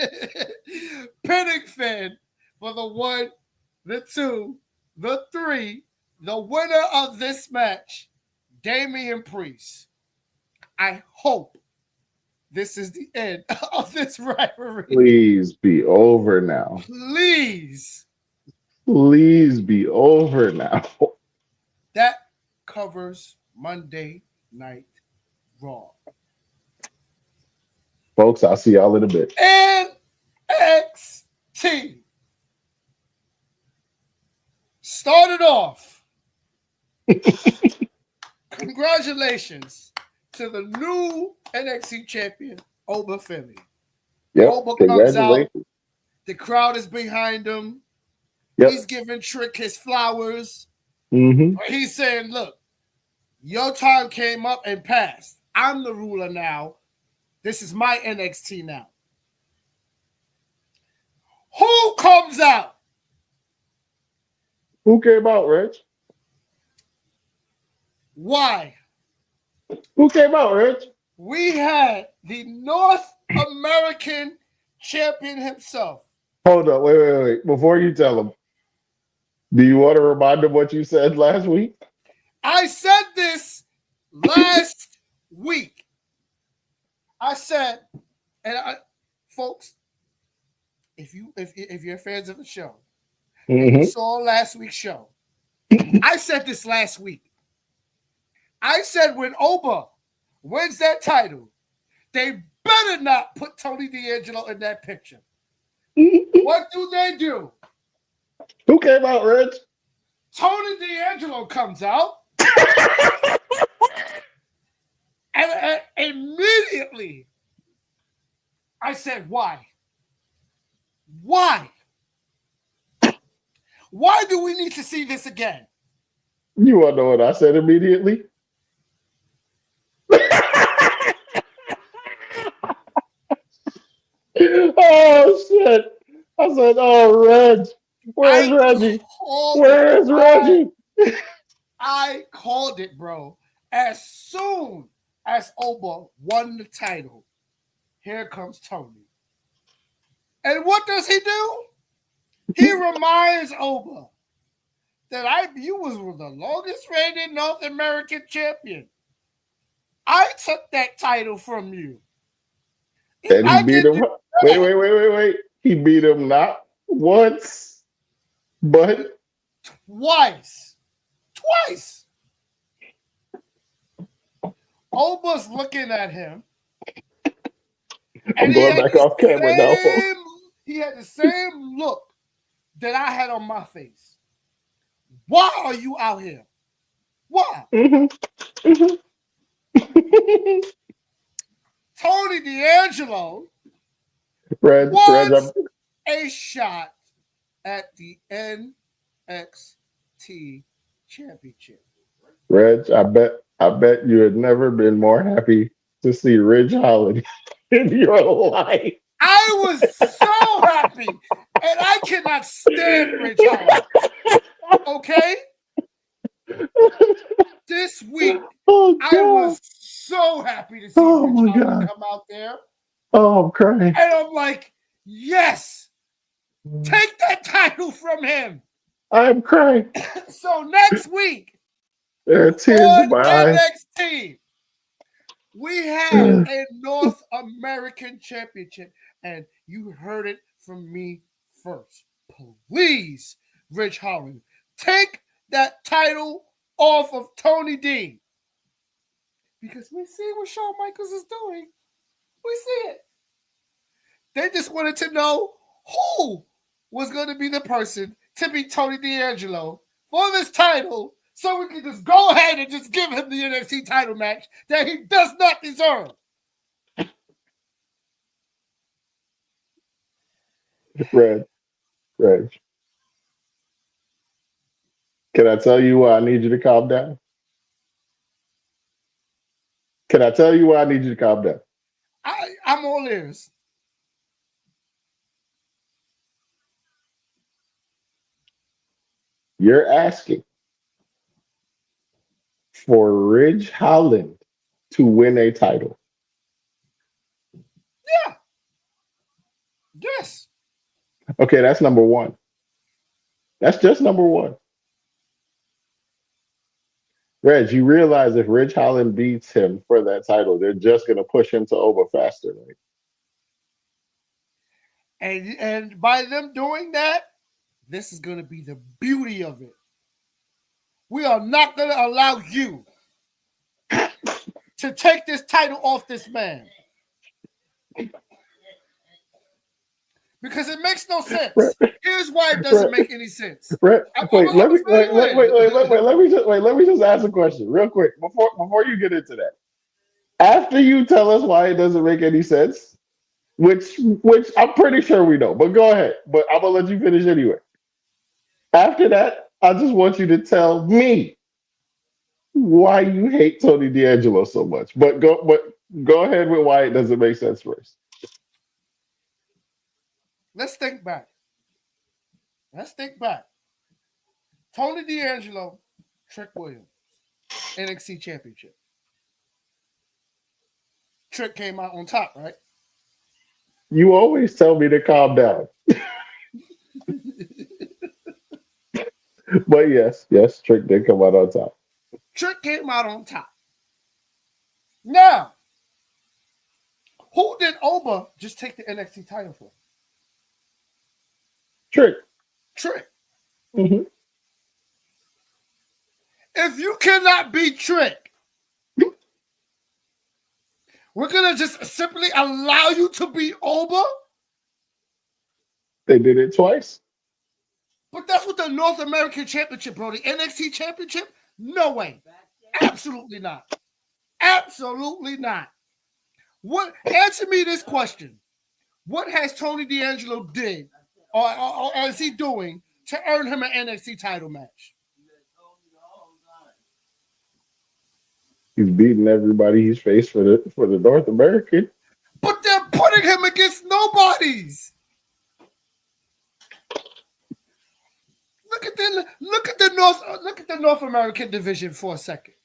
pinning Finn for the 1, the 2, the 3. The winner of this match, Damian Priest. I hope this is the end of this rivalry. Please be over now. Please. Please be over now. That covers Monday Night Raw. Folks, I'll see y'all in a bit. NXT started off. Congratulations to the new NXT champion, Oba Femi. Yep. Oba comes out. Congratulations. The crowd is behind him. Yep. He's giving Trick his flowers. Mm-hmm. He's saying, look, your time came up and passed. I'm the ruler now. This is my NXT now. Who comes out? Who came out, Reg? Why? Who came out, Reg? We had the North American champion himself. Hold up, wait. Before you tell him, do you want to remind him what you said last week? I said this last week. I said, folks, if you're fans of the show, and you saw last week's show, I said this last week. I said when Oba wins that title, they better not put Tony D'Angelo in that picture. What do they do? Who came out, Reg? Tony D'Angelo comes out, and immediately I said, why? Why? Why do we need to see this again? You want to know what I said immediately? Oh shit! I said, "Oh, Reg, where's Reggie? Where's Reggie?" I called it, bro. As soon as Oba won the title, here comes Tony. And what does he do? He reminds Oba that you was the longest reigning North American champion. I took that title from you. And he beat him. Wait. He beat him not once, but twice. Oba's looking at him. I'm going back off camera now, folks. He had the same look that I had on my face. Why are you out here? Why? Tony D'Angelo wants a shot at the NXT championship. Reg, I bet you had never been more happy to see Ridge Holland in your life. I was so happy, and I cannot stand Ridge Holland. Okay? This week, I was so happy to see Ridge Holland come out there. Oh, I'm crying. And I'm like, yes, take that title from him. I'm crying. So next week, there are tears in my eyes. NXT, we have a North American championship, and you heard it from me first. Please, Ridge Holland, take that title off of Tony D. Because we see what Shawn Michaels is doing. We see it. They just wanted to know who was going to be the person to beat Tony D'Angelo for this title, so we can just go ahead and just give him the NXT title match that he does not deserve. Reg. Can I tell you why I need you to calm down? I'm all ears. You're asking for Ridge Holland to win a title. Yeah. Yes. Okay, that's number one. That's just number one. Reg, you realize if Ridge Holland beats him for that title, they're just going to push him to Oba faster, right? And by them doing that, this is going to be the beauty of it. We are not going to allow you to take this title off this man. Because it makes no sense. Here's why it doesn't make any sense. Let me just ask a question real quick before you get into that. After you tell us why it doesn't make any sense, which I'm pretty sure we know, but go ahead. But I'm gonna let you finish anyway. After that, I just want you to tell me why you hate Tony D'Angelo so much. But go ahead with why it doesn't make sense first. Let's think back. Tony D'Angelo, Trick Williams, NXT Championship. Trick came out on top, right? You always tell me to calm down. But yes, Trick did come out on top. Trick came out on top. Now, who did Oba just take the NXT title for? Trick. Mm-hmm. If you cannot beat Trick We're gonna just simply allow you to be Oba? They did it twice. But that's what the North American Championship, bro. The NXT Championship? No way. Absolutely not. Absolutely not. What? Answer me this question. What has Tony D'Angelo did or is he doing to earn him an NXT title match? He's beating everybody he's faced for the North American. But they're putting him against nobodies. Look at the North American division for a second.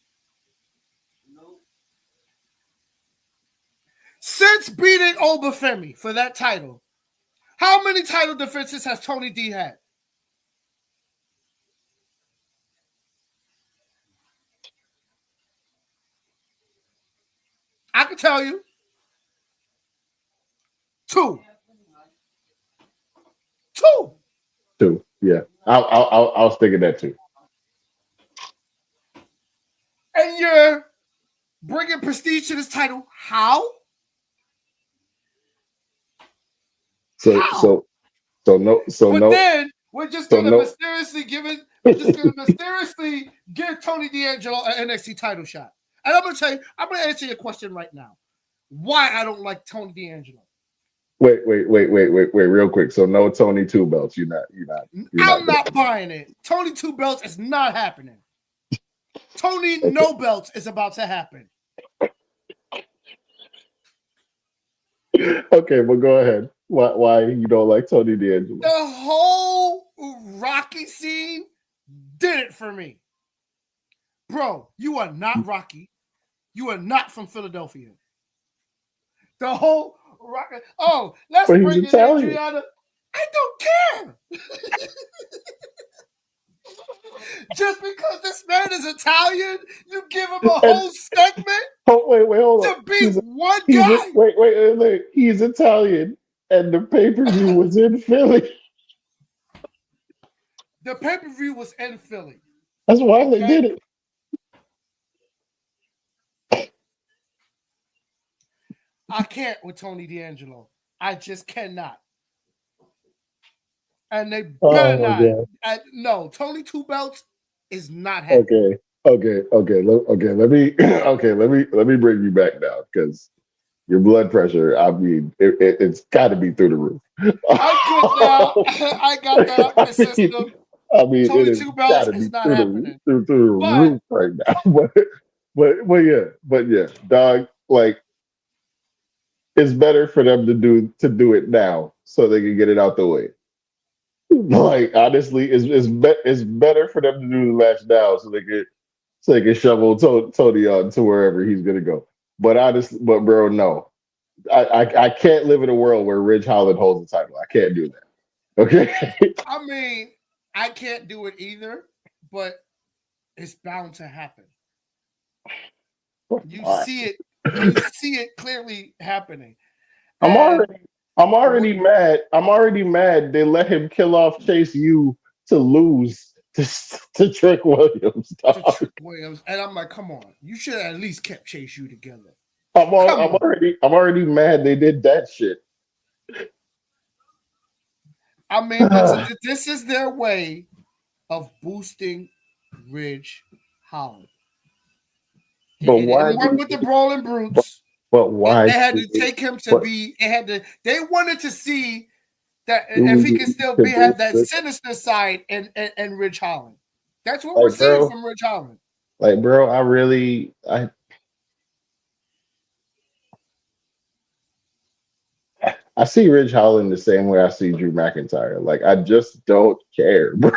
Since beating Obafemi for that title, how many title defenses has Tony D had? I can tell you. 2. 2. Yeah. I'll stick at that 2. And you're bringing prestige to this title. How? So then we're just gonna mysteriously give Tony D'Angelo an NXT title shot. And I'm gonna answer your question right now. Why I don't like Tony D'Angelo. Wait, real quick. So no Tony 2 belts. You're not I'm not buying it. Tony 2 belts is not happening. Tony no belts is about to happen. Okay, but go ahead. Why you don't like Tony D'Angelo? The whole Rocky scene did it for me. Bro, you are not Rocky. You are not from Philadelphia. The whole Rocky. Oh, let's bring in Adriana. I don't care. Just because this man is Italian, you give him a whole segment hold to on. be one guy. Wait. He's Italian, and the pay-per-view was in Philly. The pay-per-view was in Philly. That's why they did it. I can't with Tony D'Angelo. I just cannot. And they better not. No, Tony 2 belts is not happening. Okay. Let me bring you back now because your blood pressure. I mean, it's got to be through the roof. I'm good now. I got that out the system. I mean, Tony 2 belts is not happening. Through the roof right now. But yeah, dog. Like, it's better for them to do it now so they can get it out the way. Like, honestly, it's better for them to do the match now so they can shovel Tony on to wherever he's gonna go. But bro, no, I can't live in a world where Ridge Holland holds the title. I can't do that. Okay. I mean, I can't do it either, but it's bound to happen. You see it clearly happening. I'm already mad. I'm already mad they let him kill off Chase U to lose to Trick Williams. And I'm like, come on, you should have at least kept Chase U together. I'm already mad they did that shit. I mean, this is their way of boosting Ridge Holland. But why work with the Brawling Brutes? But why they had to take him to be? They wanted to see that if he can still have that sinister side and Ridge Holland. That's what we're seeing from Ridge Holland. Like, bro, I see Ridge Holland the same way I see Drew McIntyre. Like, I just don't care, bro.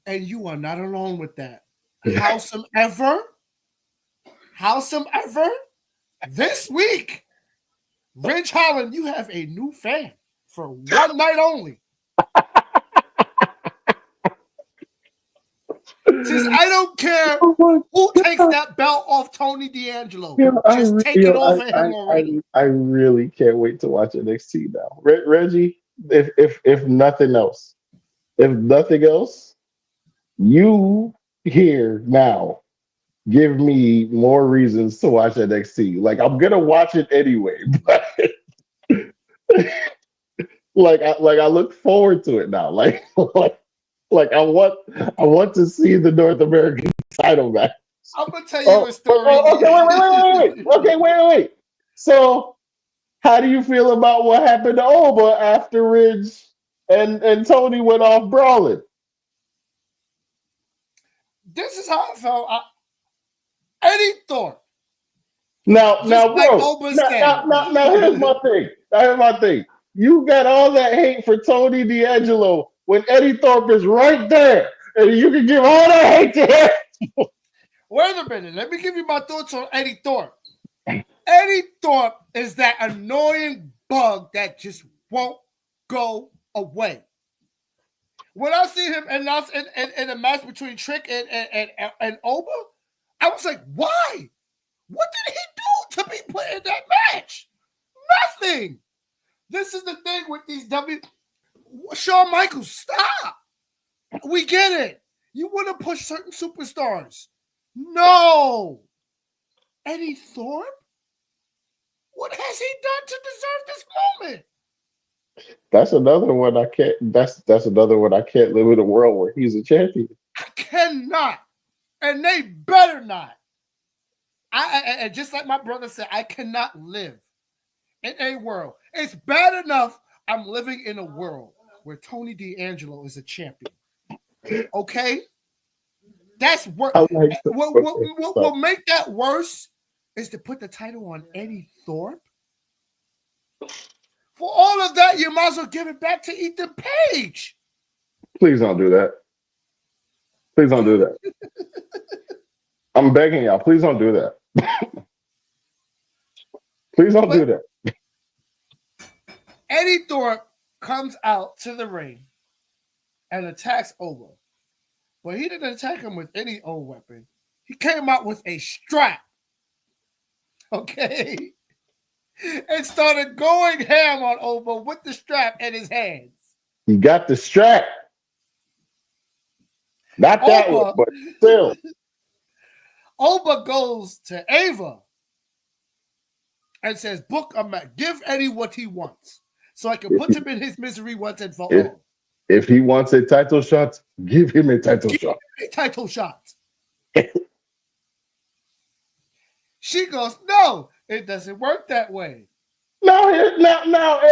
And you are not alone with that. Howsomever, this week, Ridge Holland, you have a new fan for one night only. Says, I don't care who takes that belt off Tony D'Angelo. Just take it off of him already. I really can't wait to watch NXT now. Reggie, if nothing else, you here now give me more reasons to watch NXT. Like I'm gonna watch it anyway, but I look forward to it now. Like I want to see the North American title match. I'm gonna tell you a story. Okay, wait. Okay, wait. So how do you feel about what happened to Oba after Ridge and Tony went off brawling? This is how I felt. Eddie Thorpe. Now, Just like bro. Oba said. Now, here's my thing. You got all that hate for Tony D'Angelo when Eddie Thorpe is right there, and you can give all that hate to him. Wait a minute. Let me give you my thoughts on Eddie Thorpe. Eddie Thorpe is that annoying bug that just won't go away. When I see him announce in a match between Trick and Oba, I was like, why? What did he do to be put in that match? Nothing. This is the thing with these Shawn Michaels, stop. We get it. You want to push certain superstars. No. Eddie Thorpe? What has he done to deserve this moment? That's another one I can't. That's another one I can't live in a world where he's a champion. I cannot, and they better not. And just like my brother said, I cannot live in a world. It's bad enough I'm living in a world where Tony D'Angelo is a champion. Okay, that's what. What will make that worse is to put the title on Eddie Thorpe. For all of that, you might as well give it back to Ethan Page. Please don't do that. Please don't do that. I'm begging y'all. Please don't do that. Please don't do that. Eddie Thorpe comes out to the ring and attacks Oba. But he didn't attack him with any old weapon. He came out with a strap. Okay? And started going ham on Oba with the strap in his hands. He got the strap. Not that Oba, one, but still. Oba goes to Ava and says, book a match. Give Eddie what he wants so I can put him in his misery once and for all. If he wants a title shot, give him a title shot. A title shot. She goes, no, it doesn't work that way. Now,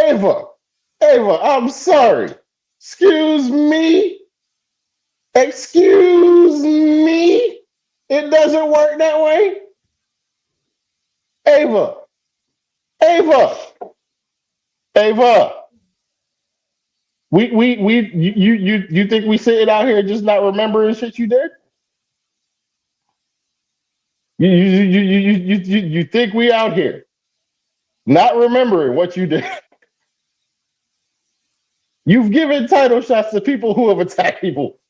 Ava, I'm sorry. Excuse me. It doesn't work that way. Ava. You think we sitting out here just not remembering shit you did? You think we out here not remembering what you did? You've given title shots to people who have attacked people.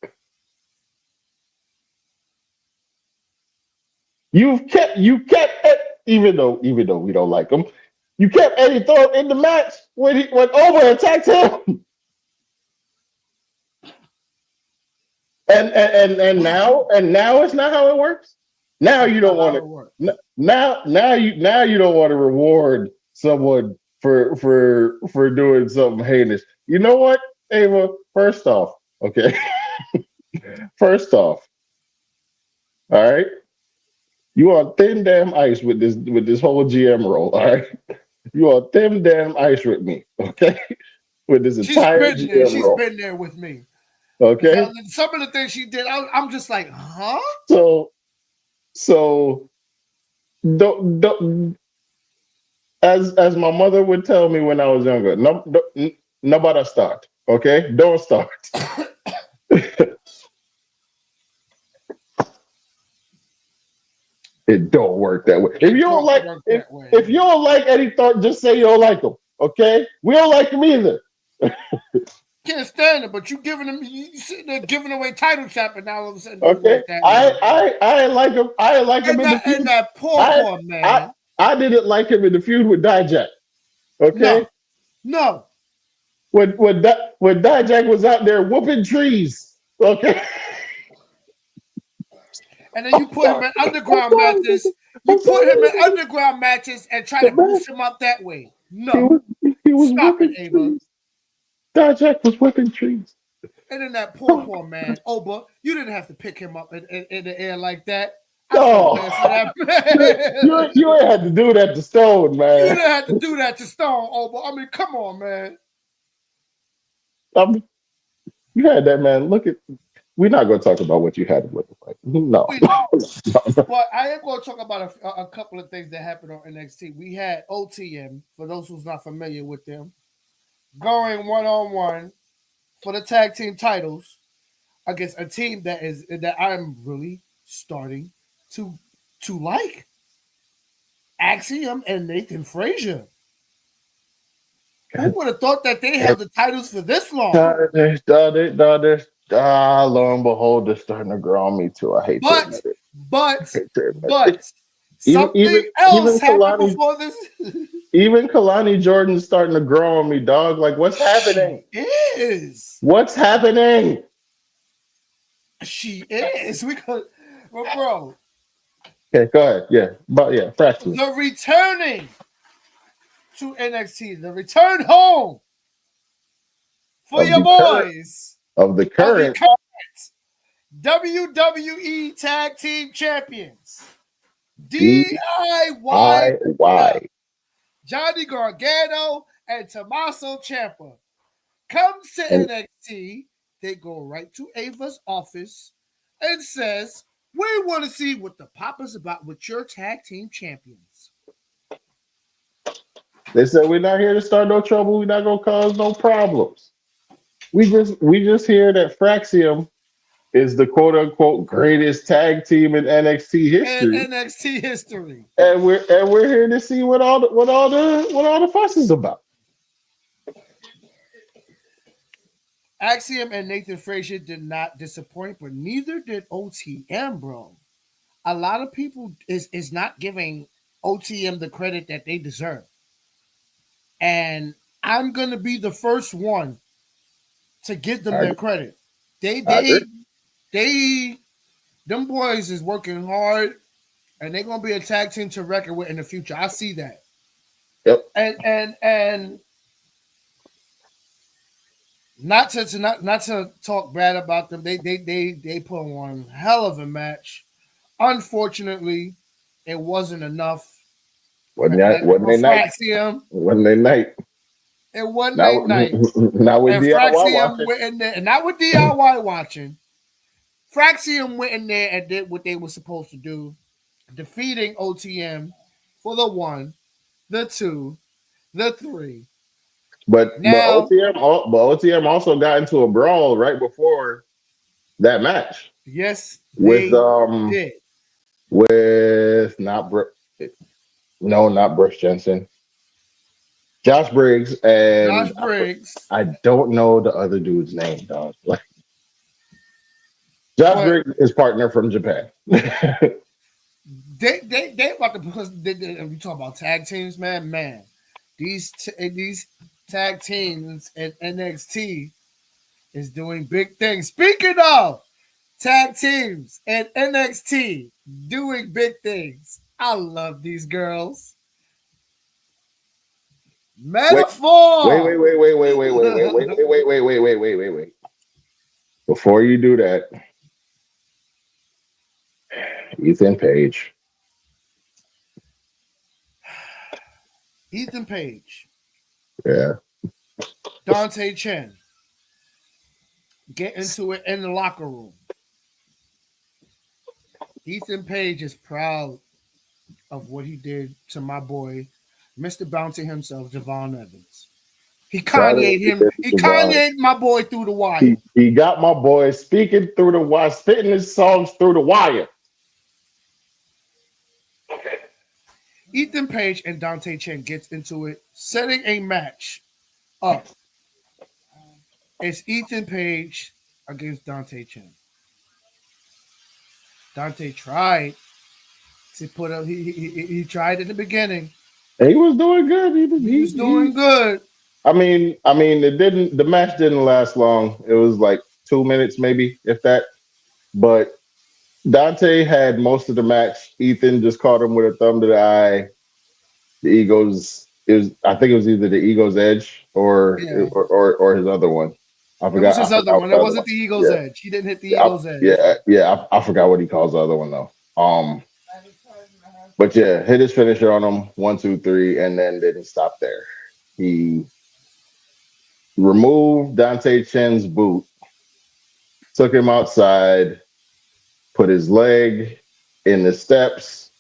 You kept even though we don't like him, you kept Eddie Thorpe in the match when Oba attacked him. And now it's not how it works. Now you don't want to. Now you don't want to reward someone for doing something heinous. You know what, Ava? First off, okay. First off, all right. You are thin damn ice with this whole GM role. All right. You are thin damn ice with me. Okay. With this entire GM She's role. been there with me. Okay. Some of the things she did, I'm just like, huh? So don't as my mother would tell me when I was younger, nobody start. Okay, don't start. It don't work that way. If you don't like Eddie Thorpe, just say you don't like him. Okay, we don't like him either. Can't stand it, but you sitting there giving away title shot, and now all of a sudden, okay. I like him. I like him in the feud. That poor man. I didn't like him in the feud with Dijak. Okay. No. When Dijak was out there whooping trees. Okay. and then you put him in underground matches. You I'm put him in sorry. underground matches and try to The man, boost him up that way. he No, was he was stop it, whipping Ava. trees. Dijak was whipping trees. And then that poor man, Oba, you didn't have to pick him up in the air like that. I felt No, bad for that you man. ain't had to do that to Stone, You man. didn't have to do that to Stone, Oba. I mean, come on, man. I you had that man. Look at. We're not going to talk about what you had to look like. No, We no, not. no. But I am going to talk about a couple of things that happened on NXT. We had OTM, for those who's not familiar with them, going one on one for the tag team titles against a team that I'm really starting to like. Axiom and Nathan Frazier. Who would have thought that they held the titles for this long? Lo and behold, they're starting to grow on me too. I hate to But, admit it. I but, hate to admit it. but, Even even something else even happened Kalani before this. even Kalani Jordan's starting to grow on me, dog. Like what's She happening? is. What's happening? She is. We could, but bro, Okay, go ahead. Yeah, but yeah, fraction the returning to NXT, the return home for of your the current boys of the of the current current WWE Tag Team Champions, DIY, DIY. Johnny Gargano and Tommaso Ciampa comes to And NXT. They go right to Ava's office and says, "We want to see what the pop is about with your tag team champions." they said we're not here to start no trouble. We're not gonna cause no problems. We just hear that Fraxium is the quote unquote greatest tag team in NXT And history, NXT history. and we're here to see what all the fuss is about. Axiom and Nathan Frazier did not disappoint, but neither did OTM, bro. A lot of people is not giving OTM the credit that they deserve. And I'm gonna be the first one to give them I their agree. credit. They I agree. they they them boys is working hard and they're gonna be a tag team to record with in the future. I see that. Yep. And not to talk bad about them. They put on one hell of a match. Unfortunately, it wasn't enough Wasn't that wasn't for they night? Fraxium. Wasn't they night? It wasn't Not a night. not with And DIY Fraxium watching. went in there, and not with DIY watching. Fraxium went in there and did what they were supposed to do, defeating OTM for the one, the two, the three. But Now, OTM also got into a brawl right before that match yes, with they did. not no, not Bruce Jensen, Josh Briggs, Josh and Briggs, I don't know the other dude's name, dog. Like Josh but Briggs is partner from Japan. they about to because we talk about tag teams, man. These tag teams at NXT is doing big things. Speaking of tag teams and NXT doing big things, I love these girls. wait, wait, Metaphor. wait, wait, wait, wait, wait, wait, wait, wait, wait, wait, wait, wait, wait, wait, wait. Before you do that, Ethan Page. Ethan Page, Yeah. Dante Chen get into it in the locker room. Ethan Page is proud of what he did to my boy, Mr. Bounty himself, Javon Evans. He Proud of what Kanye'd he him. did He to Javon. Kanye'd my boy through the wire. He got my boy speaking through the wire, spitting his songs through the wire. Ethan Page and Dante Chen gets into it, setting a match up. It's Ethan Page against Dante Chen. Dante tried to put up. He tried in the beginning. And he was doing good. He was He was doing good. I mean, it didn't. The match didn't last long. It was like 2 minutes, maybe, if that. But Dante had most of the match. Ethan just caught him with a thumb to the eye. The Ego's it was I think it was either the Ego's Edge Yeah, or his other one. it was his I other forgot one. what the It other wasn't one. the Eagle's Yeah, Edge. He didn't hit the Eagle's Edge. I forgot what he calls the other one though. But yeah, hit his finisher on him, 1, 2, 3, and then didn't stop there. He removed Dante Chen's boot, took him outside, put his leg in the steps,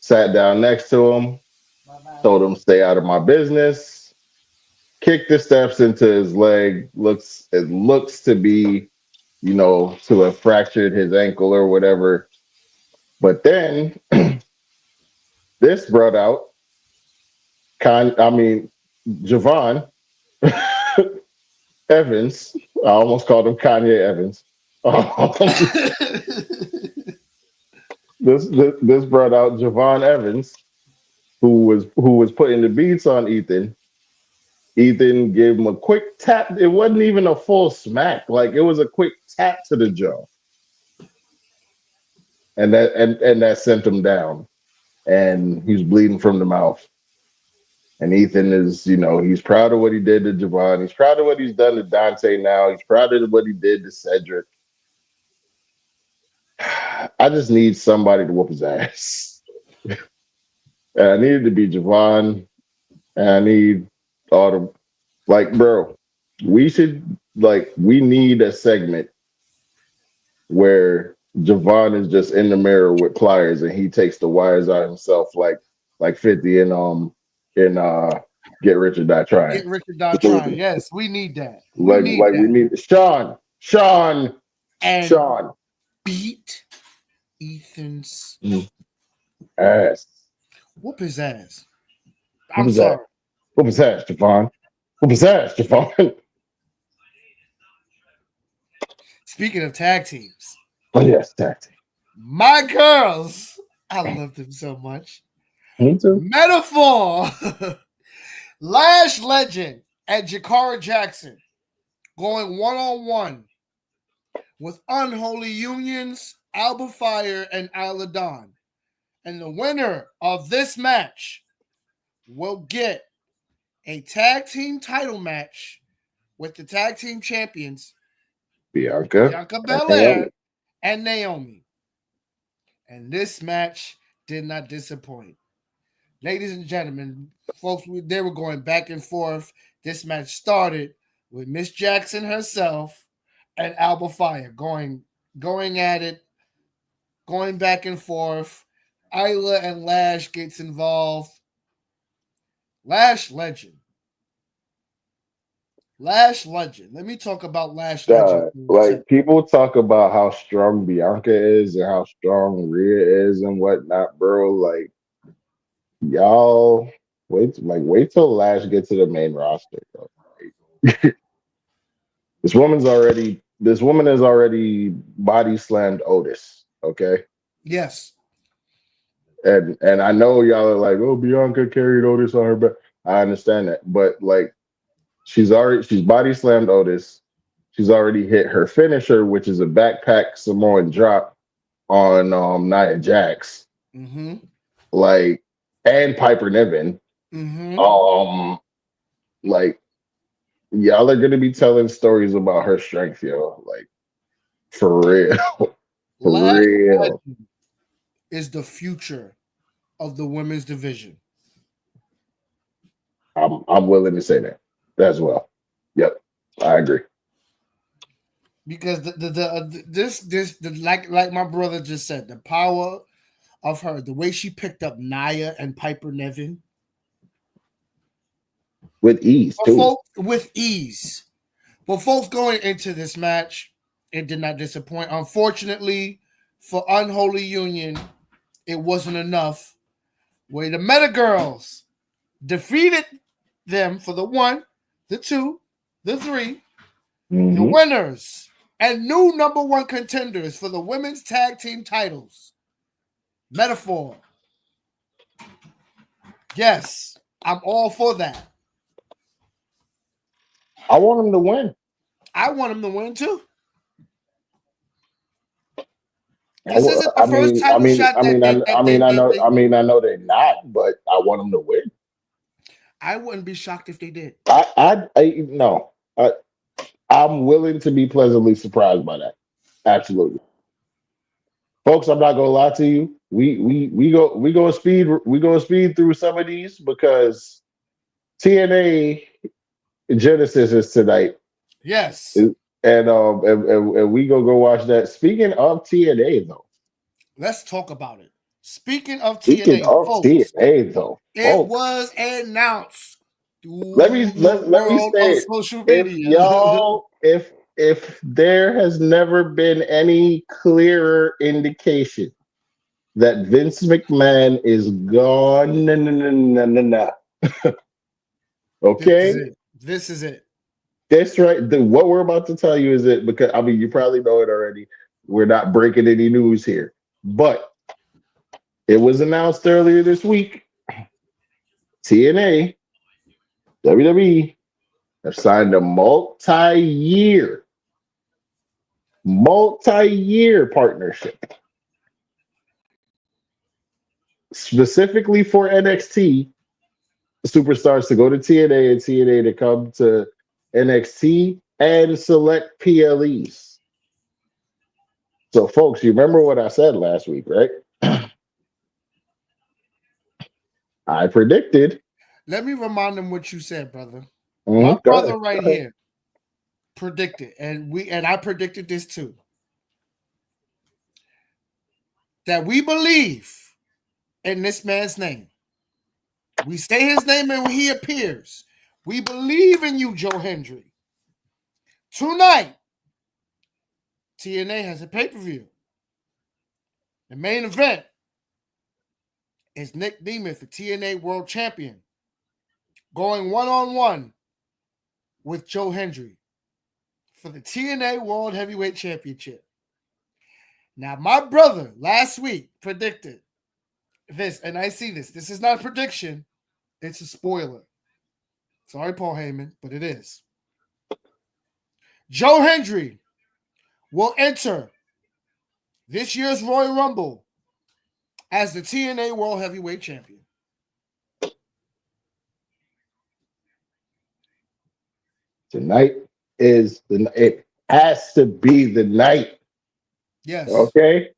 sat down next to him, told him stay out of my business, kicked the steps into his leg. Looks to be, to have fractured his ankle or whatever. But then this brought out Javon Evans. I almost called him Kanye Evans. This brought out Javon Evans, who was putting the beats on Ethan. Ethan gave him a quick tap. It wasn't even a full smack. Like it was a quick tap to the jaw. And that sent him down. And he's bleeding from the mouth. And Ethan is, he's proud of what he did to Javon. He's proud of what he's done to Dante now. He's proud of what he did to Cedric. I just need somebody to whoop his ass. And I need it to be Javon. And I need all the, bro, we need a segment where Javon is just in the mirror with pliers and he takes the wires out himself like 50 in Get Rich or Die Trying. Get Rich or Die Trying. Yes, we need that. We need Sean beat Ethan's ass. Whoop his ass. I'm sorry. Whoop his ass, Javon. Whoop his ass, Javon. Speaking of tag teams. Oh yes, tag team. My girls. I love them so much. Me too. Metaphor. Lash Legend and Jakara Jackson going one-on-one with Unholy Unions, Alba Fire, and Aladon. And the winner of this match will get a tag team title match with the tag team champions Bianca Belair and Naomi. And this match did not disappoint. Ladies and gentlemen, folks, they were going back and forth. This match started with Miss Jackson herself and Alba Fire going at it, going back and forth. Isla and Lash gets involved. Lash Legend. Let me talk about Lash Legend. People talk about how strong Bianca is and how strong Rhea is and whatnot, bro. Like, y'all wait till Lash gets to the main roster, bro. This woman has already body slammed Otis. Okay. Yes. And I know y'all are like, oh, Bianca carried Otis on her back. I understand that, but she's body slammed Otis. She's already hit her finisher, which is a backpack Samoan drop on Nia Jax. Mm-hmm. And Piper Niven. Mm-hmm. Y'all are gonna be telling stories about her strength, yo. For real. Real. Is the future of the women's division. I'm willing to say that as well. Yep, I agree. Because like my brother just said, the power of her, the way she picked up Nia and Piper Niven with ease too. With ease. But folks, going into this match, it did not disappoint. Unfortunately, for Unholy Union, it wasn't enough. Where the Meta Girls defeated them for the 1, the 2, the 3, the winners and new number 1 contenders for the women's tag team titles. Metaphor. Yes, I'm all for that. I want them to win. I want them to win too. This isn't the first title shot I know they're not, but I want them to win. I wouldn't be shocked if they did. No, I'm willing to be pleasantly surprised by that. Absolutely, folks. I'm not gonna lie to you. We go speed through some of these because TNA Genesis is tonight. Yes. And we go watch that. Speaking of TNA though, let's talk about it. Speaking of TNA, it was announced. Let me say on social media. If there has never been any clearer indication that Vince McMahon is gone, no. Okay, this is it. That's right. What we're about to tell you is it because you probably know it already. We're not breaking any news here, but it was announced earlier this week. TNA, WWE have signed a multi-year partnership specifically for NXT superstars to go to TNA and TNA to come to NXT and select PLEs. So, folks, you remember what I said last week, right? I predicted. Let me remind them what you said, brother. My brother right here predicted, and I predicted this too, that we believe in this man's name. We say his name and when he appears. We believe in you, Joe Hendry. Tonight, TNA has a pay-per-view. The main event is Nick Nemeth, the TNA World Champion, going one-on-one with Joe Hendry for the TNA World Heavyweight Championship. Now, my brother last week predicted this, and I see this. This is not a prediction. It's a spoiler. Sorry, Paul Heyman, but it is. Joe Hendry will enter this year's Royal Rumble as the TNA World Heavyweight Champion. Tonight it has to be the night. Yes. Okay.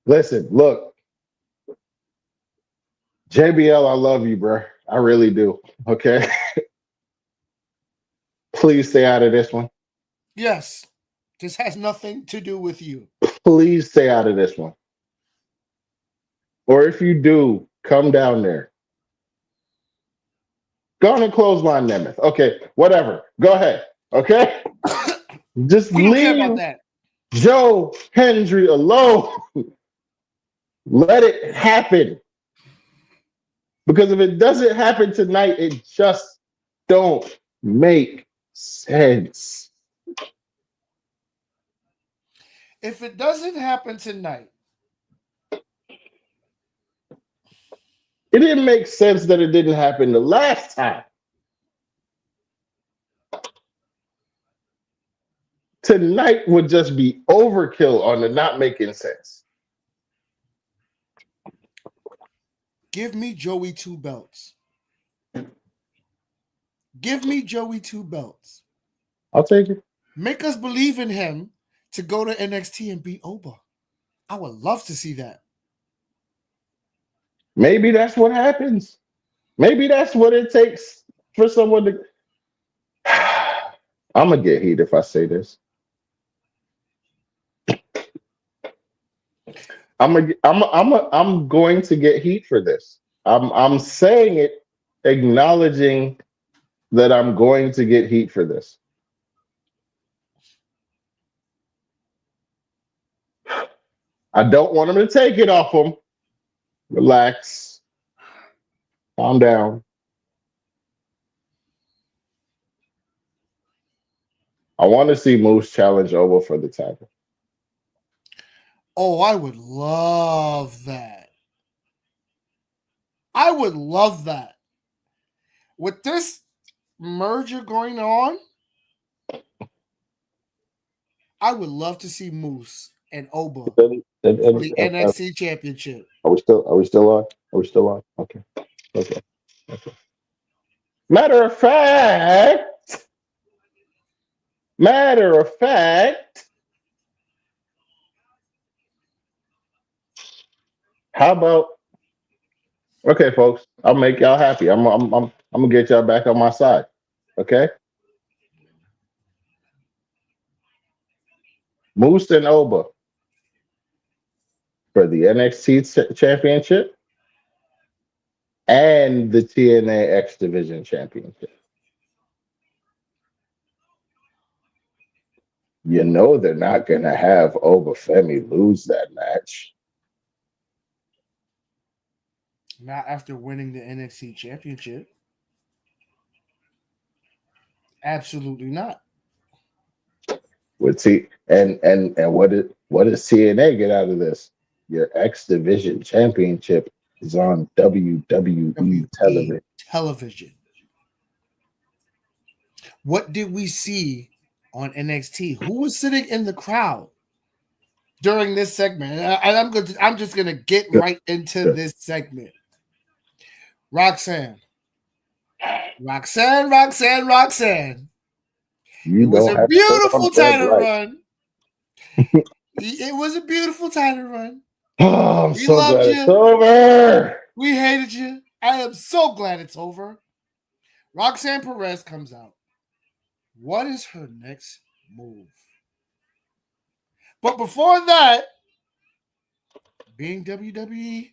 Listen, look. JBL, I love you, bro. I really do. Okay. Please stay out of this one. Yes. This has nothing to do with you. Please stay out of this one. Or if you do, come down there. Go on and clothesline Nemeth. Okay, whatever. Go ahead. Okay? Just leave Joe Hendry alone. Let it happen. Because if it doesn't happen tonight, it just don't make sense. If it doesn't happen tonight, it didn't make sense that it didn't happen the last time. Tonight would just be overkill on the not making sense. Give me Joey 2 belts. Give me Joey 2 belts. I'll take it. Make us believe in him to go to NXT and beat Oba. I would love to see that. Maybe that's what happens. Maybe that's what it takes for someone to. I'm gonna get heat if I say this. I'm going to get heat for this. I'm saying it, acknowledging that I'm going to get heat for this. I don't want him to take it off him. Relax. Calm down. I want to see Moose challenge Oba for the title. Oh, I would love that. I would love that. With this merger going on, I would love to see Moose and Oba And- for the NXT Championship. Are we still on? Are we still on? Okay. Okay. Matter of fact, how about okay, folks? I'll make y'all happy. I'm gonna get y'all back on my side. Okay. Moose and Oba for the NXT Championship and the TNA X Division Championship. You know they're not gonna have Obafemi lose that match. Not after winning the NXT Championship. Absolutely not. With T and what does TNA get out of this? Your X Division Championship is on WWE television. Television. What did we see on NXT? Who was sitting in the crowd during this segment? And I'm just gonna get right into this segment. Roxanne. You It was don't a have to put on beautiful the red title light. run. It was a beautiful title run. Oh, I'm We so loved glad you. it's over. We hated you. I am so glad it's over. Roxanne Perez comes out. What is her next move? But before that, being WWE,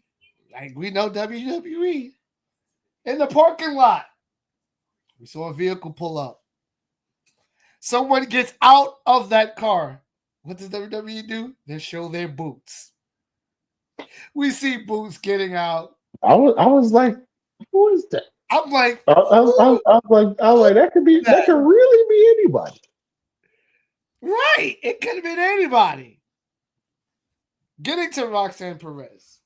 like we know WWE, in the parking lot, we saw a vehicle pull up. Someone gets out of that car. What does WWE do? They show their boots. We see Boots getting out. I was like, who is that? I'm like, I was like, that could really be anybody. right. It could have been anybody. Getting to Roxanne Perez.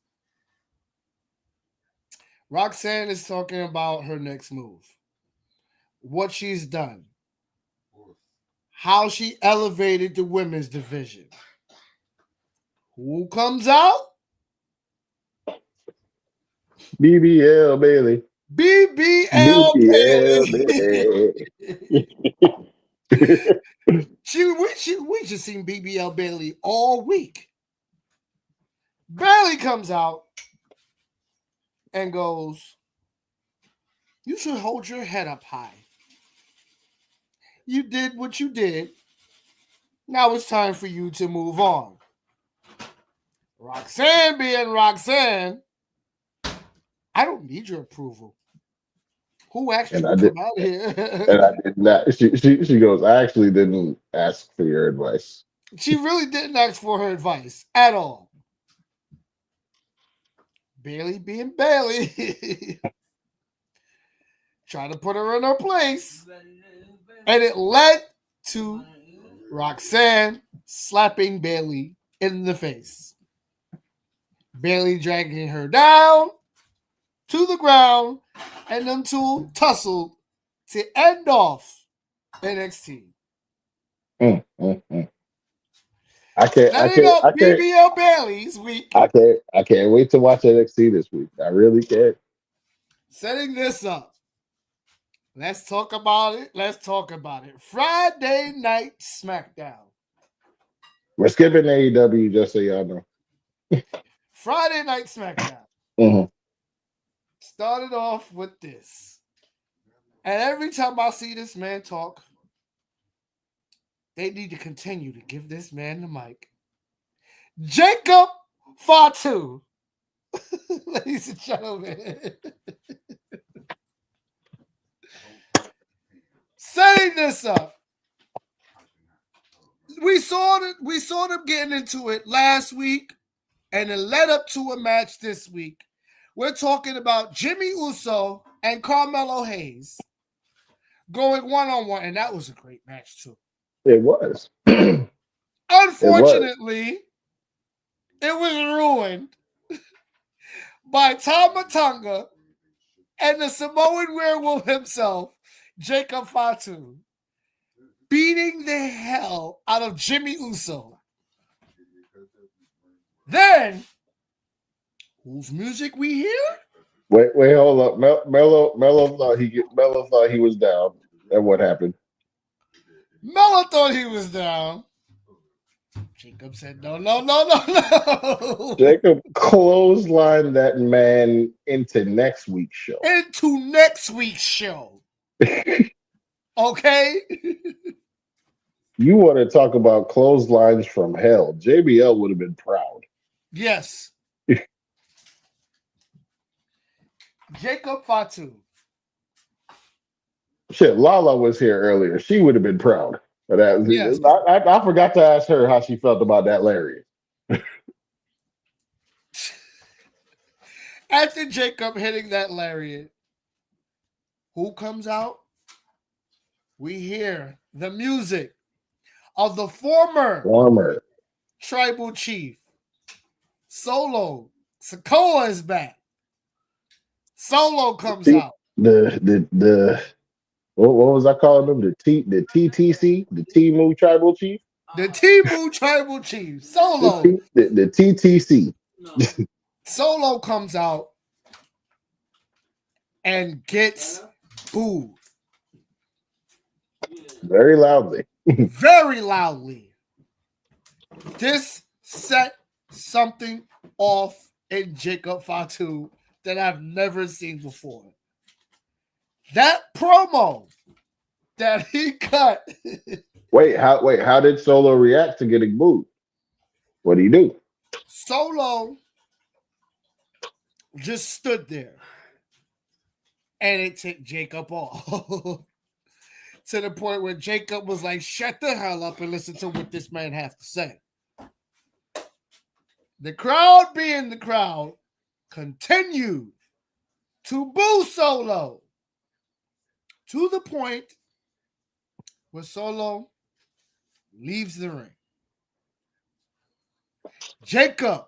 Roxanne is talking about her next move. What she's done. How she elevated the women's division. Who comes out? BBL Bailey. BBL BBL Bailey. Bailey. we just seen BBL Bailey all week. Bailey comes out and goes, you should hold your head up high. You did what you did. Now it's time for you to move on. Roxanne being Roxanne, I don't need your approval. Who asked you to come out here? And I did not. She goes, I actually didn't ask for your advice. She really didn't ask for her advice at all. Bailey being Bailey. Trying to put her in her place. And it led to Roxanne slapping Bailey in the face. Bailey dragging her down to the ground, and them two tussled to end off NXT. I can't. BBL Bailey's week. I can't wait to watch NXT this week. I really can't. Setting this up. Let's talk about it. Friday Night SmackDown. We're skipping AEW, just so y'all know. Friday Night SmackDown. Mm-hmm. Started off with this. And every time I see this man talk, they need to continue to give this man the mic. Jacob Fatu. Ladies and gentlemen. Setting this up. We saw them getting into it last week, and it led up to a match this week. We're talking about Jimmy Uso and Carmelo Hayes going one-on-one, and that was a great match too. It was. Unfortunately, it was ruined by Tama Tonga and the Samoan werewolf himself, Jacob Fatu, beating the hell out of Jimmy Uso. Then, whose music we hear? Wait, hold up. Mello thought he was down. And what happened? Mello thought he was down. Jacob said, no. Jacob clotheslined that man into next week's show. Into next week's show. Okay? You want to talk about clotheslines from hell. JBL would have been proud. Yes. Jacob Fatu. Shit, Lala was here earlier. She would have been proud of that. Yes. I forgot to ask her how she felt about that lariat. After Jacob hitting that lariat, who comes out? We hear the music of the former tribal chief. Solo. Sokoa is back. Solo comes out. The what was I calling them? The TTC, the Timu Tribal Chief. The Timu Tribal Chief. Solo. The TTC. Solo comes out and gets booed. Very loudly. Very loudly. This set something off in Jacob Fatu that I've never seen before. That promo that he cut. Wait, how did Solo react to getting booed? What did he do? Solo just stood there. And it took Jacob off. To the point where Jacob was like, shut the hell up and listen to what this man has to say. The crowd, being the crowd, continued to boo Solo to the point where Solo leaves the ring. Jacob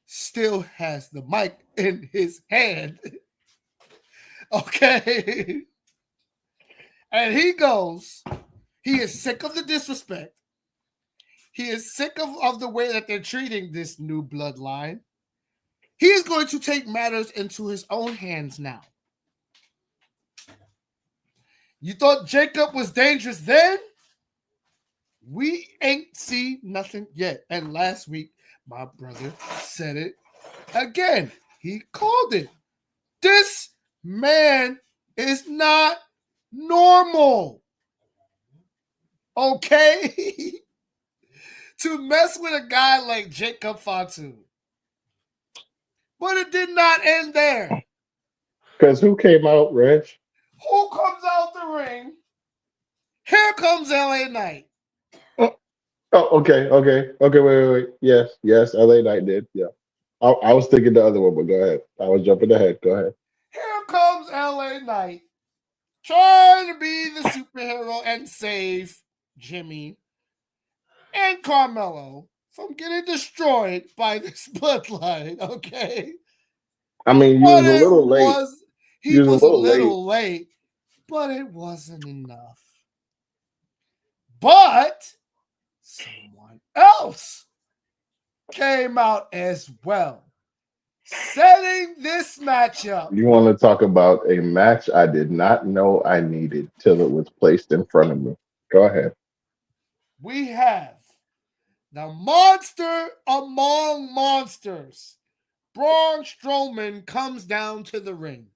still has the mic in his hand. Okay. And he goes, he is sick of the disrespect. He is sick of the way that they're treating this new bloodline. He is going to take matters into his own hands now. You thought Jacob was dangerous then? We ain't see nothing yet. And last week, my brother said it again. He called it. This man is not normal. Okay? To mess with a guy like Jacob Fatu. But it did not end there. Because who came out, Reg? Who comes out the ring? Here comes LA Knight. Oh, okay. Wait. Yes, LA Knight did. Yeah. I was thinking the other one, but go ahead. I was jumping ahead. Go ahead. Here comes LA Knight. Trying to be the superhero and save Jimmy and Carmelo from getting destroyed by this bloodline, okay? I mean, you was a little late. He was a little late, but it wasn't enough. But someone else came out as well, setting this matchup. You want to talk about a match I did not know I needed till it was placed in front of me. Go ahead. We have the monster among monsters. Braun Strowman comes down to the ring.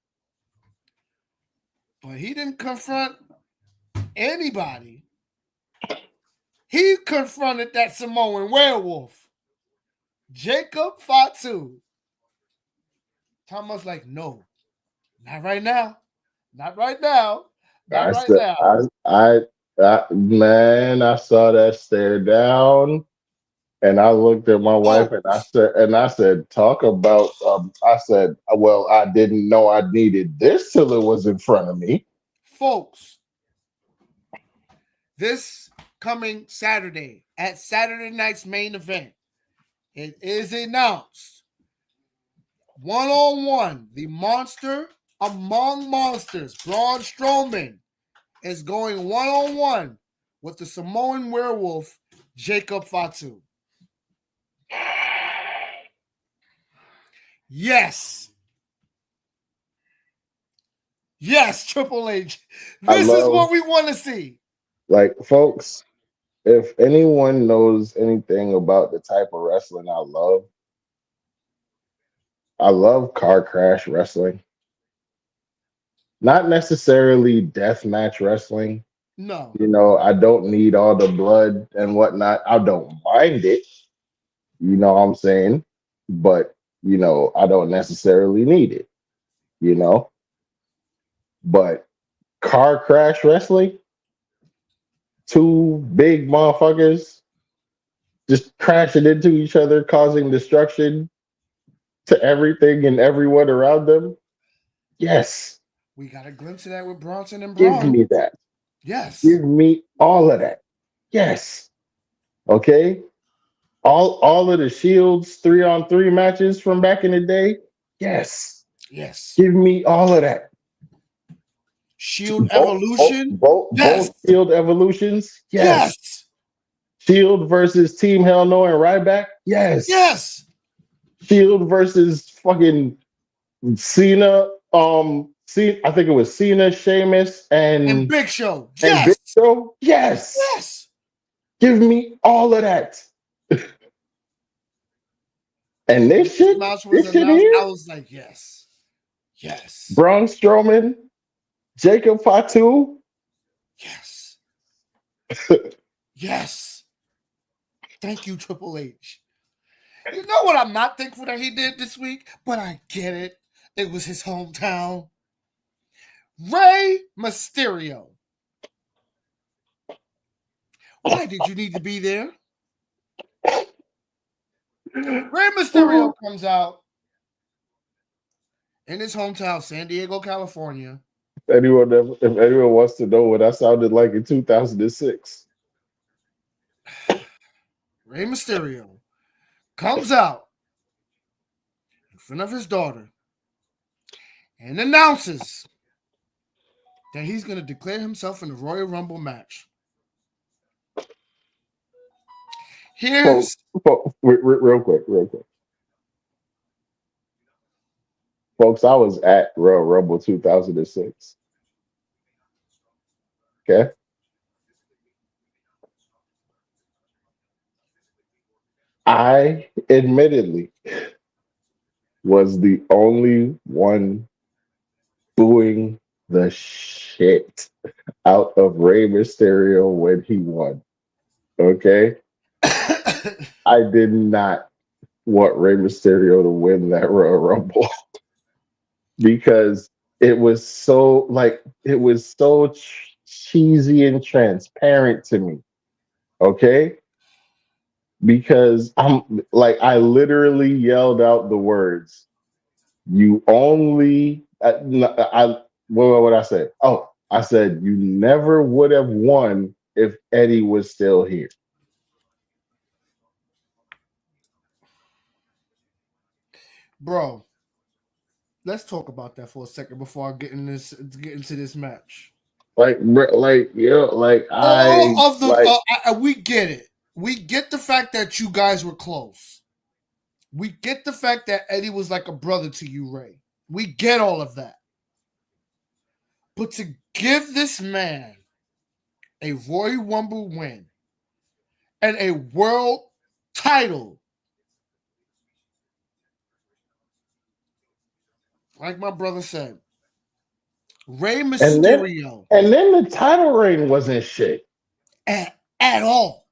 But he didn't confront anybody. He confronted that Samoan werewolf, Jacob Fatu. Thomas like, no, not right now. Not right now. Not right now. Man, I saw that stare down, and I looked at my wife, and I said, talk about. I said, well, I didn't know I needed this till it was in front of me, folks. This coming Saturday at Saturday night's main event, it is announced 1-on-1, the monster among monsters, Braun Strowman, is going 1-on-1 with the Samoan werewolf, Jacob Fatu. Yes. Yes, Triple H. I This is love, what we want to see. like, folks, if anyone knows anything about the type of wrestling I love car crash wrestling. Not necessarily death match wrestling. No. You know, I don't need all the blood and whatnot. I don't mind it. You know what I'm saying? But, you know, I don't necessarily need it, you know? But car crash wrestling, two big motherfuckers just crashing into each other, causing destruction to everything and everyone around them. Yes, We got a glimpse of that with Bronson and give Braun. me that. Yes. Give me all of that. Yes. Okay. All of the Shields 3-on-3 matches from back in the day. Yes. Yes. Give me all of that. Shield Evolution. Yes. Both Shield evolutions. Yes. Yes. Shield versus Team Hell No and Ryback. Yes. Yes. Shield versus fucking Cena. I think it was Cena, Sheamus, And and Big Show. and Big Yes. Show. Yes. Yes. Give me all of that. And This match was this shit announced. here, I was like, yes. Yes. Braun Strowman, Jacob Fatu. Yes. Yes. Thank you, Triple H. You know what I'm not thankful that he did this week? But I get it. It was his hometown. Rey Mysterio. Why did you need to be there? Rey Mysterio comes out in his hometown, San Diego, California. If anyone wants to know what I sounded like in 2006. Rey Mysterio comes out in front of his daughter and announces that he's going to declare himself in the Royal Rumble match. Here's Real quick. Folks, I was at Royal Rumble 2006. Okay. I admittedly was the only one booing the shit out of Rey Mysterio when he won. Okay. I did not want Rey Mysterio to win that Royal Rumble because it was so cheesy and transparent to me. Okay. Because I literally yelled out the words, you only, what would I say? Oh, I said, you never would have won if Eddie was still here. bro. Let's talk about that for a second before I get into this match. All of the we get it. We get the fact that you guys were close. We get the fact that Eddie was like a brother to you, Ray. We get all of that. But to give this man a Royal Rumble win and a world title, like my brother said, Rey Mysterio. And then the title reign wasn't shit. At all.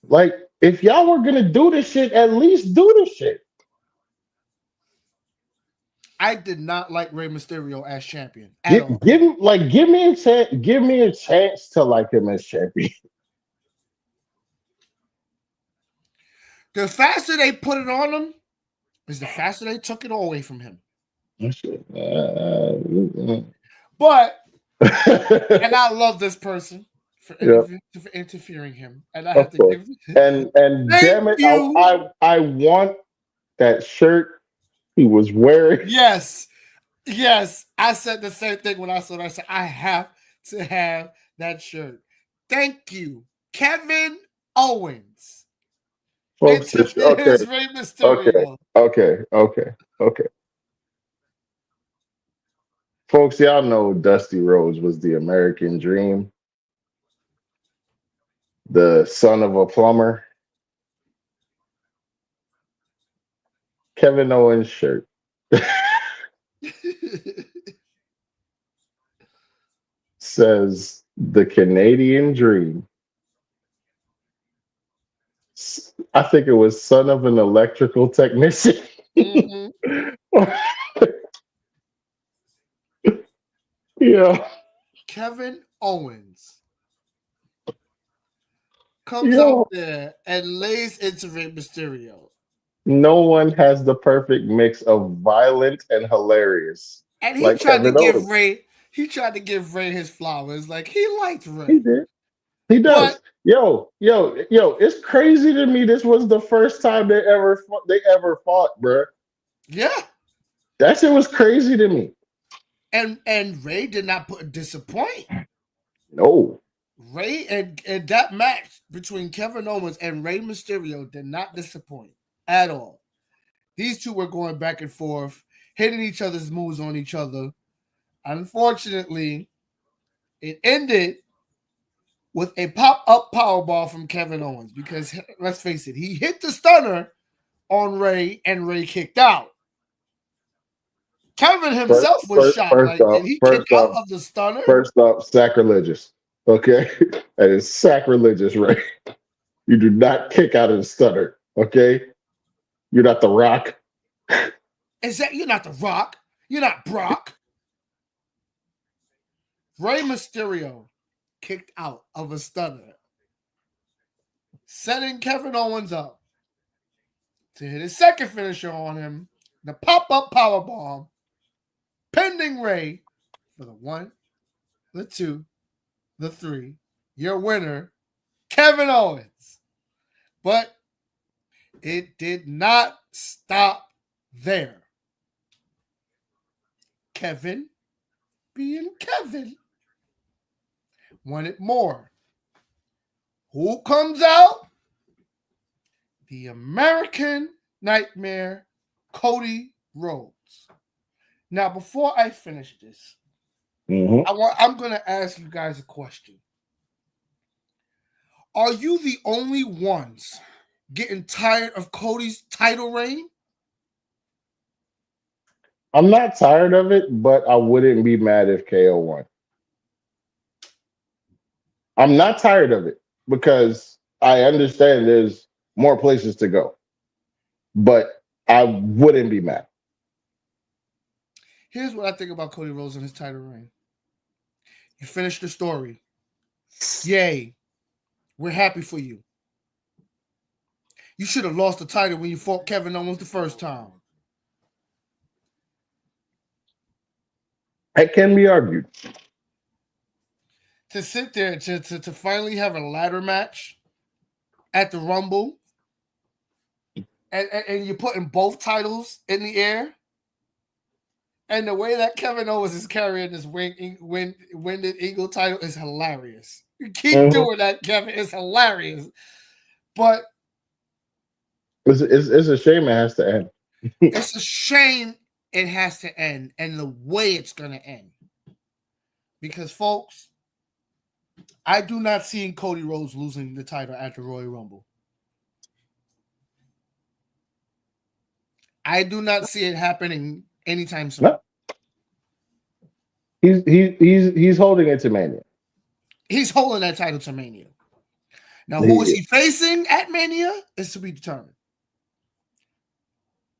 Like, if y'all were gonna do this shit, at least do the shit. I did not like Rey Mysterio as champion Give me a chance. Give me a chance to like him as champion. The faster they put it on him is the faster they took it away from him. But and I love this person for interfering him, and I have to give and damn it, I want that shirt he was wearing. Yes, I said the same thing when I saw that. I said I have to have that shirt. Thank you, Kevin Owens. Folks, okay, Rey Mysterio. okay. Folks, y'all know Dusty Rhodes was the American Dream, the son of a plumber. Kevin Owens shirt says the Canadian Dream. I think it was son of an electrical technician. Mhm. Yeah. Kevin Owens comes Yeah. out there and lays into Rey Mysterio. No one has the perfect mix of violent and hilarious And he like tried to Kevin give Owens. Ray his flowers. Like he liked He Ray. did. He But does. Yo, it's crazy to me. This was the first time they ever fought, bruh. yeah. That shit was crazy to me. And Ray did not disappoint. No. Ray and that match between Kevin Owens and Rey Mysterio did not disappoint at all. These two were going back and forth, hitting each other's moves on each other. Unfortunately, it ended with a pop-up powerball from Kevin Owens because, let's face it, he hit the stunner on Ray and Ray kicked out. Kevin himself was shocked. Like, did he kick out of the stunner? First off, sacrilegious. Okay? That is sacrilegious, right? You do not kick out of the stunner. Okay? You're not The Rock. Is that you're not The Rock? You're not Brock. Rey Mysterio kicked out of a stunner, setting Kevin Owens up to hit his second finisher on him, the pop-up powerbomb, pending Ray for the 1, the 2, the 3. Your winner, Kevin Owens. But it did not stop there. Kevin, being Kevin, wanted more. Who comes out? The American Nightmare, Cody Rhodes. Now, before I finish this, I'm going to ask you guys a question. Are you the only ones getting tired of Cody's title reign? I'm not tired of it, but I wouldn't be mad if KO won. I'm not tired of it because I understand there's more places to go, but I wouldn't be mad. Here's what I think about Cody Rhodes and his title reign. You finished the story. Yay. We're happy for you. You should have lost the title when you fought Kevin Owens the first time. It can be argued. To sit there to finally have a ladder match at the Rumble and you're putting both titles in the air. And the way that Kevin Owens is carrying this Winded Eagle title is hilarious. You keep doing that, Kevin. It's hilarious. But it's a shame it has to end. It's a shame it has to end and the way it's going to end. Because, folks, I do not see Cody Rhodes losing the title at the Royal Rumble. I do not see it happening anytime soon. No. He's holding it to Mania. He's holding that title to Mania. Now, who is he facing at Mania is to be determined.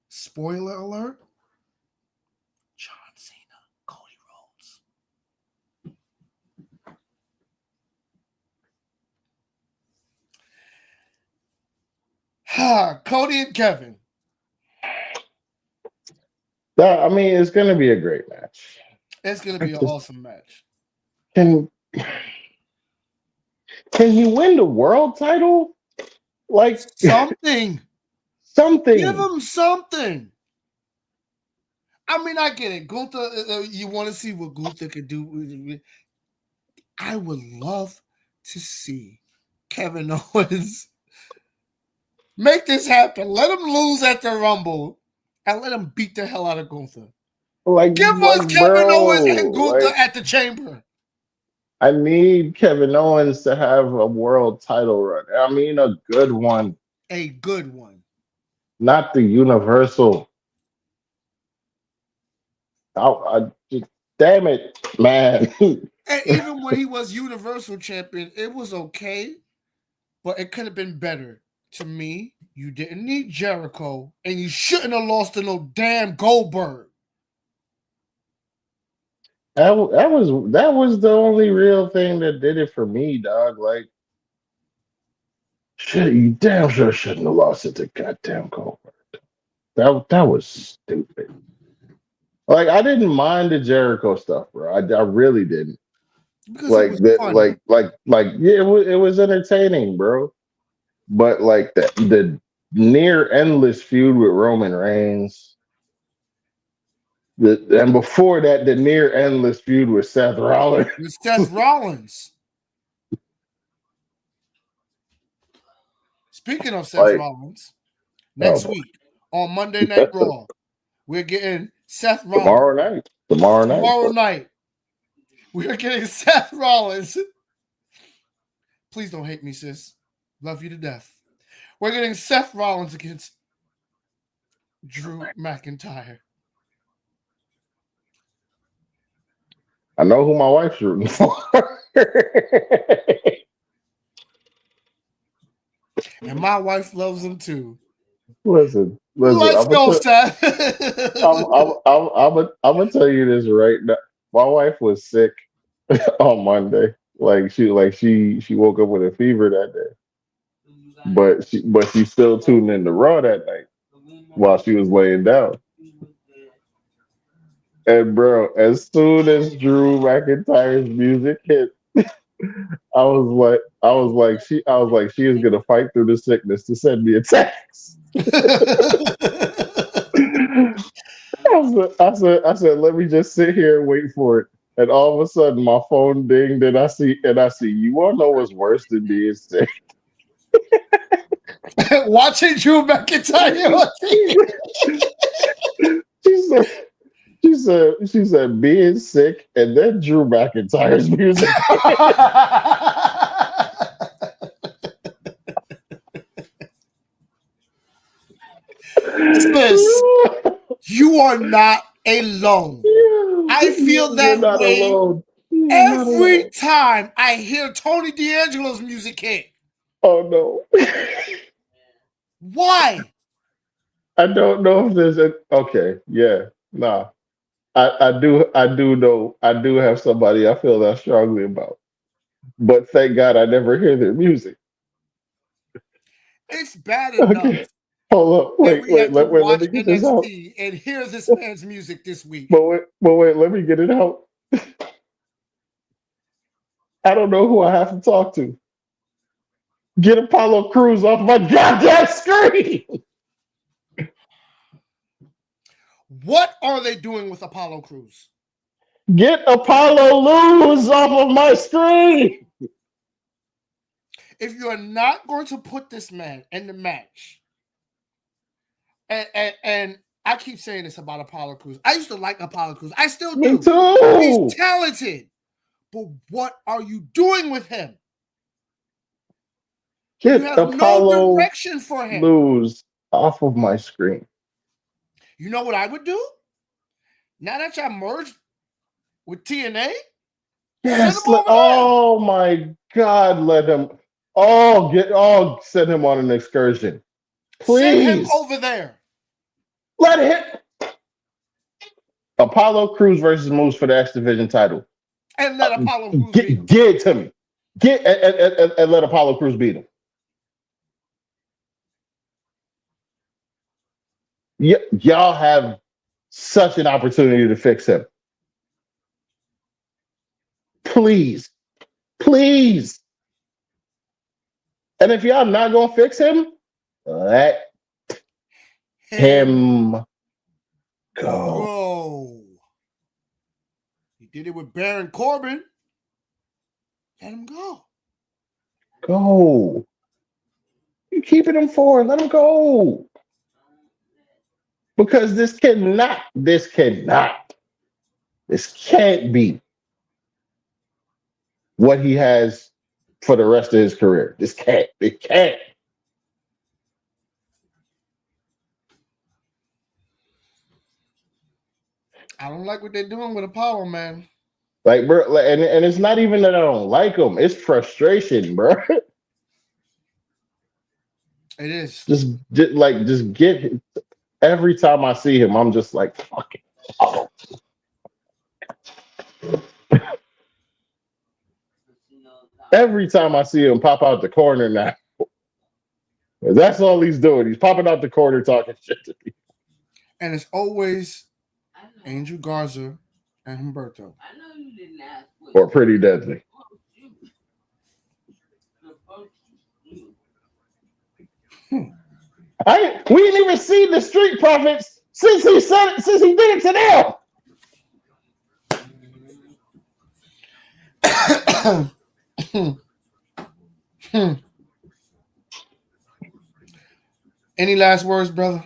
Spoiler alert. John Cena, Cody Rhodes. Cody and Kevin. I mean, it's going to be a great match. It's going to be an awesome match. Can he win the world title? Like something. Give him something. I mean, I get it. Gunther, you want to see what Gunther could do. I would love to see Kevin Owens Make this happen. Let him lose at the Rumble, and let him beat the hell out of Gunther. Give us Kevin Owens and Gunther at the Chamber. I need Kevin Owens to have a world title run. I mean, a good one. A good one. Not the Universal. Damn it, man. And even when he was Universal Champion, it was okay, but it could have been better. To me, you didn't need Jericho, and you shouldn't have lost to no damn Goldberg. That was the only real thing that did it for me, dog. Like, shit, you damn sure shouldn't have lost it to goddamn Goldberg. That was stupid. Like, I didn't mind the Jericho stuff, bro. I really didn't. Because Like it was that, fun. yeah, it was entertaining, bro. But like the near endless feud with Roman Reigns, and before that, the near endless feud with Seth Rollins. With Seth Rollins. Speaking of Seth Like, Rollins, next week on Monday Night Raw, we're getting Seth Rollins. Tomorrow night. We're getting Seth Rollins. Please don't hate me, sis. Love you to death. We're getting Seth Rollins against Drew McIntyre. I know who my wife's rooting for. And my wife loves him too. Listen. Let's go, Seth. I'm gonna tell you this right now. My wife was sick on Monday. She woke up with a fever that day. But she still tuned in to Raw that night while she was laying down. And bro, as soon as Drew McIntyre's music hit, I was like, she is gonna fight through the sickness to send me a text. I said, let me just sit here and wait for it. And all of a sudden, my phone dinged, and I see, you wanna know what's worse than being sick? Watching Drew McIntyre. She said being sick, and then Drew McIntyre's music. Sis, you are not alone. I feel that way every time I hear Tony D'Angelo's music hit. Oh no. Why? I don't know if there's okay, yeah, nah. I do know I do have somebody I feel that strongly about. But thank God I never hear their music. It's bad enough. Okay. Hold up. Wait, let me get this out. And hear this man's music this week. But wait, let me get it out. I don't know who I have to talk to. Get Apollo Crews off my goddamn screen. What are they doing with Apollo Crews? Get Apollo Luz off of my screen. If you're not going to put this man in the match, and I keep saying this about Apollo Crews. I used to like Apollo Crews. I still do. Me too. He's talented. But what are you doing with him? Get you have Apollo no direction for him. Luz off of my screen. You know what I would do? Now that y'all merged with TNA? Yes. Oh my God. Let him. Send him on an excursion. Please. Send him over there. Let him. Apollo Crews versus Moose for the X Division title. And let Apollo Crews beat him. Get it to me. And let Apollo Crews beat him. Y'all have such an opportunity to fix him. Please. And if y'all not gonna fix him, let him go. He did it with Baron Corbin. Let him go. Go. keeping him for? Let him go. Because this can't be what he has for the rest of his career. It can't. I don't like what they're doing with Apollo, man. Like, bro, and it's not even that I don't like him. It's frustration, bro. It is. Just get. Every time I see him, I'm just like, fucking. Oh. Every time I see him pop out the corner now, that's all he's doing. He's popping out the corner talking shit to people. And it's always Angel Garza and Humberto. Or Pretty Deadly. We ain't even seen the Street Profits since he did it to them. Any last words, brother?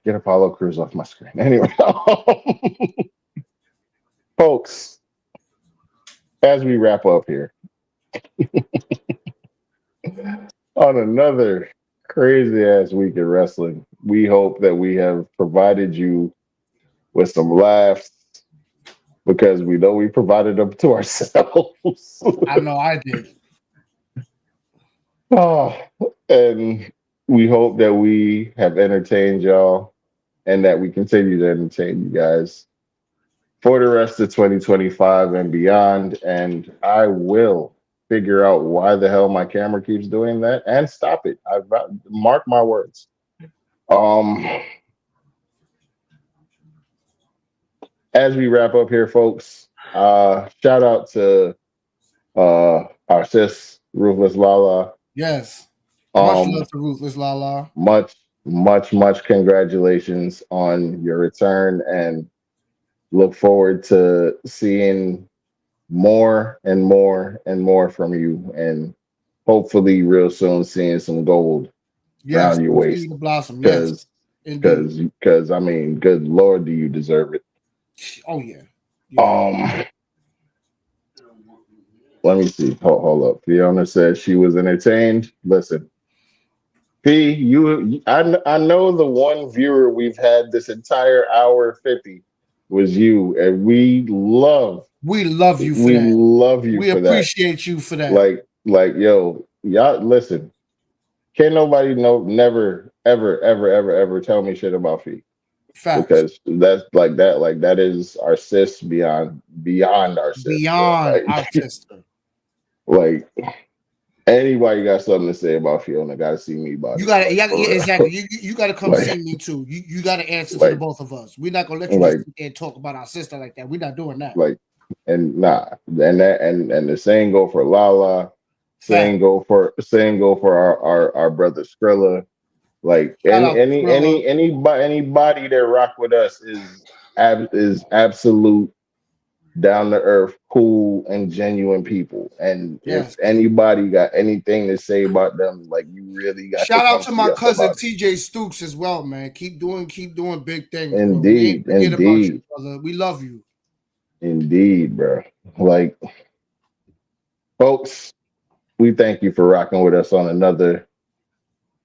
Get Apollo Crews off my screen. Anyway, folks, as we wrap up here on another crazy ass week in wrestling, we hope that we have provided you with some laughs because we know we provided them to ourselves. I know I did. Oh, and we hope that we have entertained y'all and that we continue to entertain you guys for the rest of 2025 and beyond. And I will figure out why the hell my camera keeps doing that and stop it. I've marked my words. As we wrap up here, folks, shout out to our sis Ruthless Lala. Yes. Much love to Ruthless Lala. Much congratulations on your return, and look forward to seeing more and more and more from you, and hopefully real soon seeing some gold around your waist. Blossom. Yes. Because I mean, good Lord, do you deserve it? Oh yeah. Let me see. Hold up. Fiona said she was entertained. Listen, I know the one viewer we've had this entire hour 50 was you, and we love you for that. Love you we for that. We appreciate you for that. Like, yo, y'all listen. Can't nobody never ever tell me shit about Fee. Facts. Because that's that is our sis beyond our sister. Beyond our sister. Like, anybody got something to say about Fiona, gotta see me about you it. Gotta, exactly. You gotta come see me too. You gotta answer for the both of us. We're not gonna let you sit there and talk about our sister like that. We're not doing that. And the same go for Lala. Same go for our brother Skrilla. Like anybody that rock with us is absolute down to earth, cool and genuine people. And if anybody got anything to say about them, like, you really got shout out to my cousin TJ Stooks as well, man. Keep doing big things. Indeed, bro. About you, brother. We love you. Indeed, bro. Like, folks, we thank you for rocking with us on another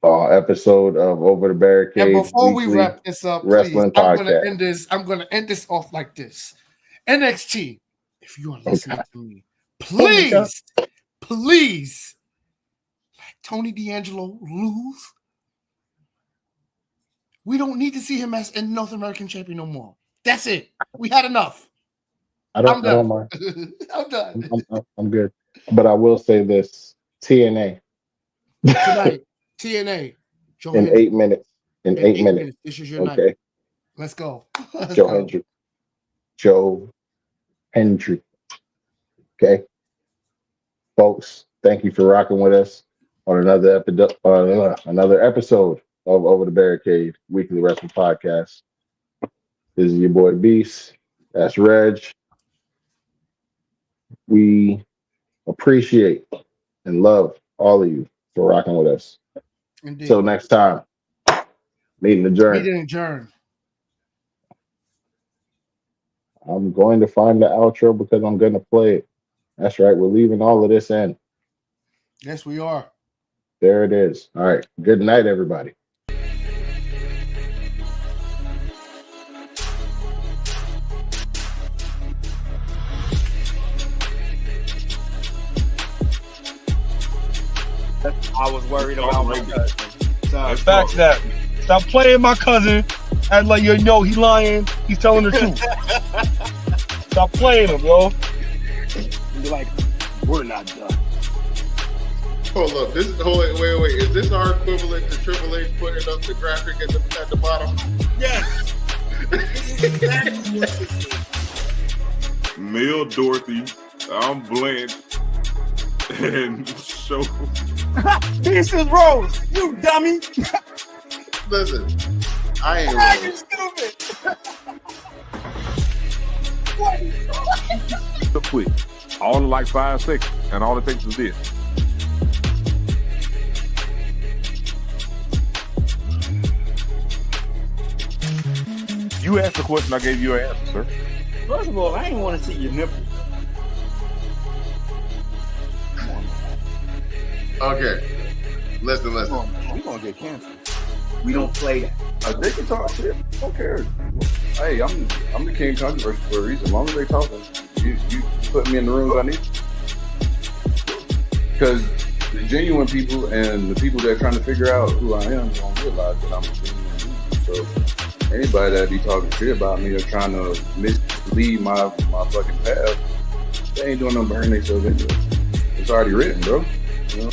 episode of Over the Barricade. And before we wrap this up, wrestling please, podcast. I'm gonna end this off like this. NXT, if you are listening to me, please, please let Tony D'Angelo lose. We don't need to see him as a North American champion no more. That's it. We had enough. I'm done. I'm done. I'm good. But I will say this: TNA tonight. TNA. In 8 minutes. In 8 minutes. This is your night. Let's go. Joe Hendry. Okay, folks. Thank you for rocking with us on another episode of Over the Barricade Weekly Wrestling Podcast. This is your boy Beast. That's Reg. We appreciate and love all of you for rocking with us. Indeed. Till next time, meeting adjourned. Meeting adjourned. I'm going to find the outro because I'm going to play it. That's right. We're leaving all of this in. Yes, we are. There it is. All right. Good night, everybody. I was worried about my cousin. Backstab. Stop playing my cousin. Act like you know he lying. He's telling the truth. Stop playing him, yo. And be like, we're not done. Hold up. This is wait. Is this our equivalent to Triple H putting up the graphic at the bottom? Yes. Exactly what this is. Male Dorothy, I'm Blanche, and show. This is Rose, you dummy. Listen, I ain't Why wrong. you stupid? So quick, all in like 5 seconds, and all it takes is this. You asked the question, I gave you an answer, sir. First of all, I ain't want to see your nipple. Okay. Listen. We're gonna get canceled. We don't play that. They can talk shit. I don't care. Hey, I'm the king of controversy for a reason. As long as they talking, you put me in the rooms I need. Because the genuine people and the people that are trying to figure out who I am don't realize that I'm a genuine dude. So anybody that be talking shit about me or trying to mislead my fucking path, they ain't doing nothing but hurting themselves into it. It's already written, bro. You know?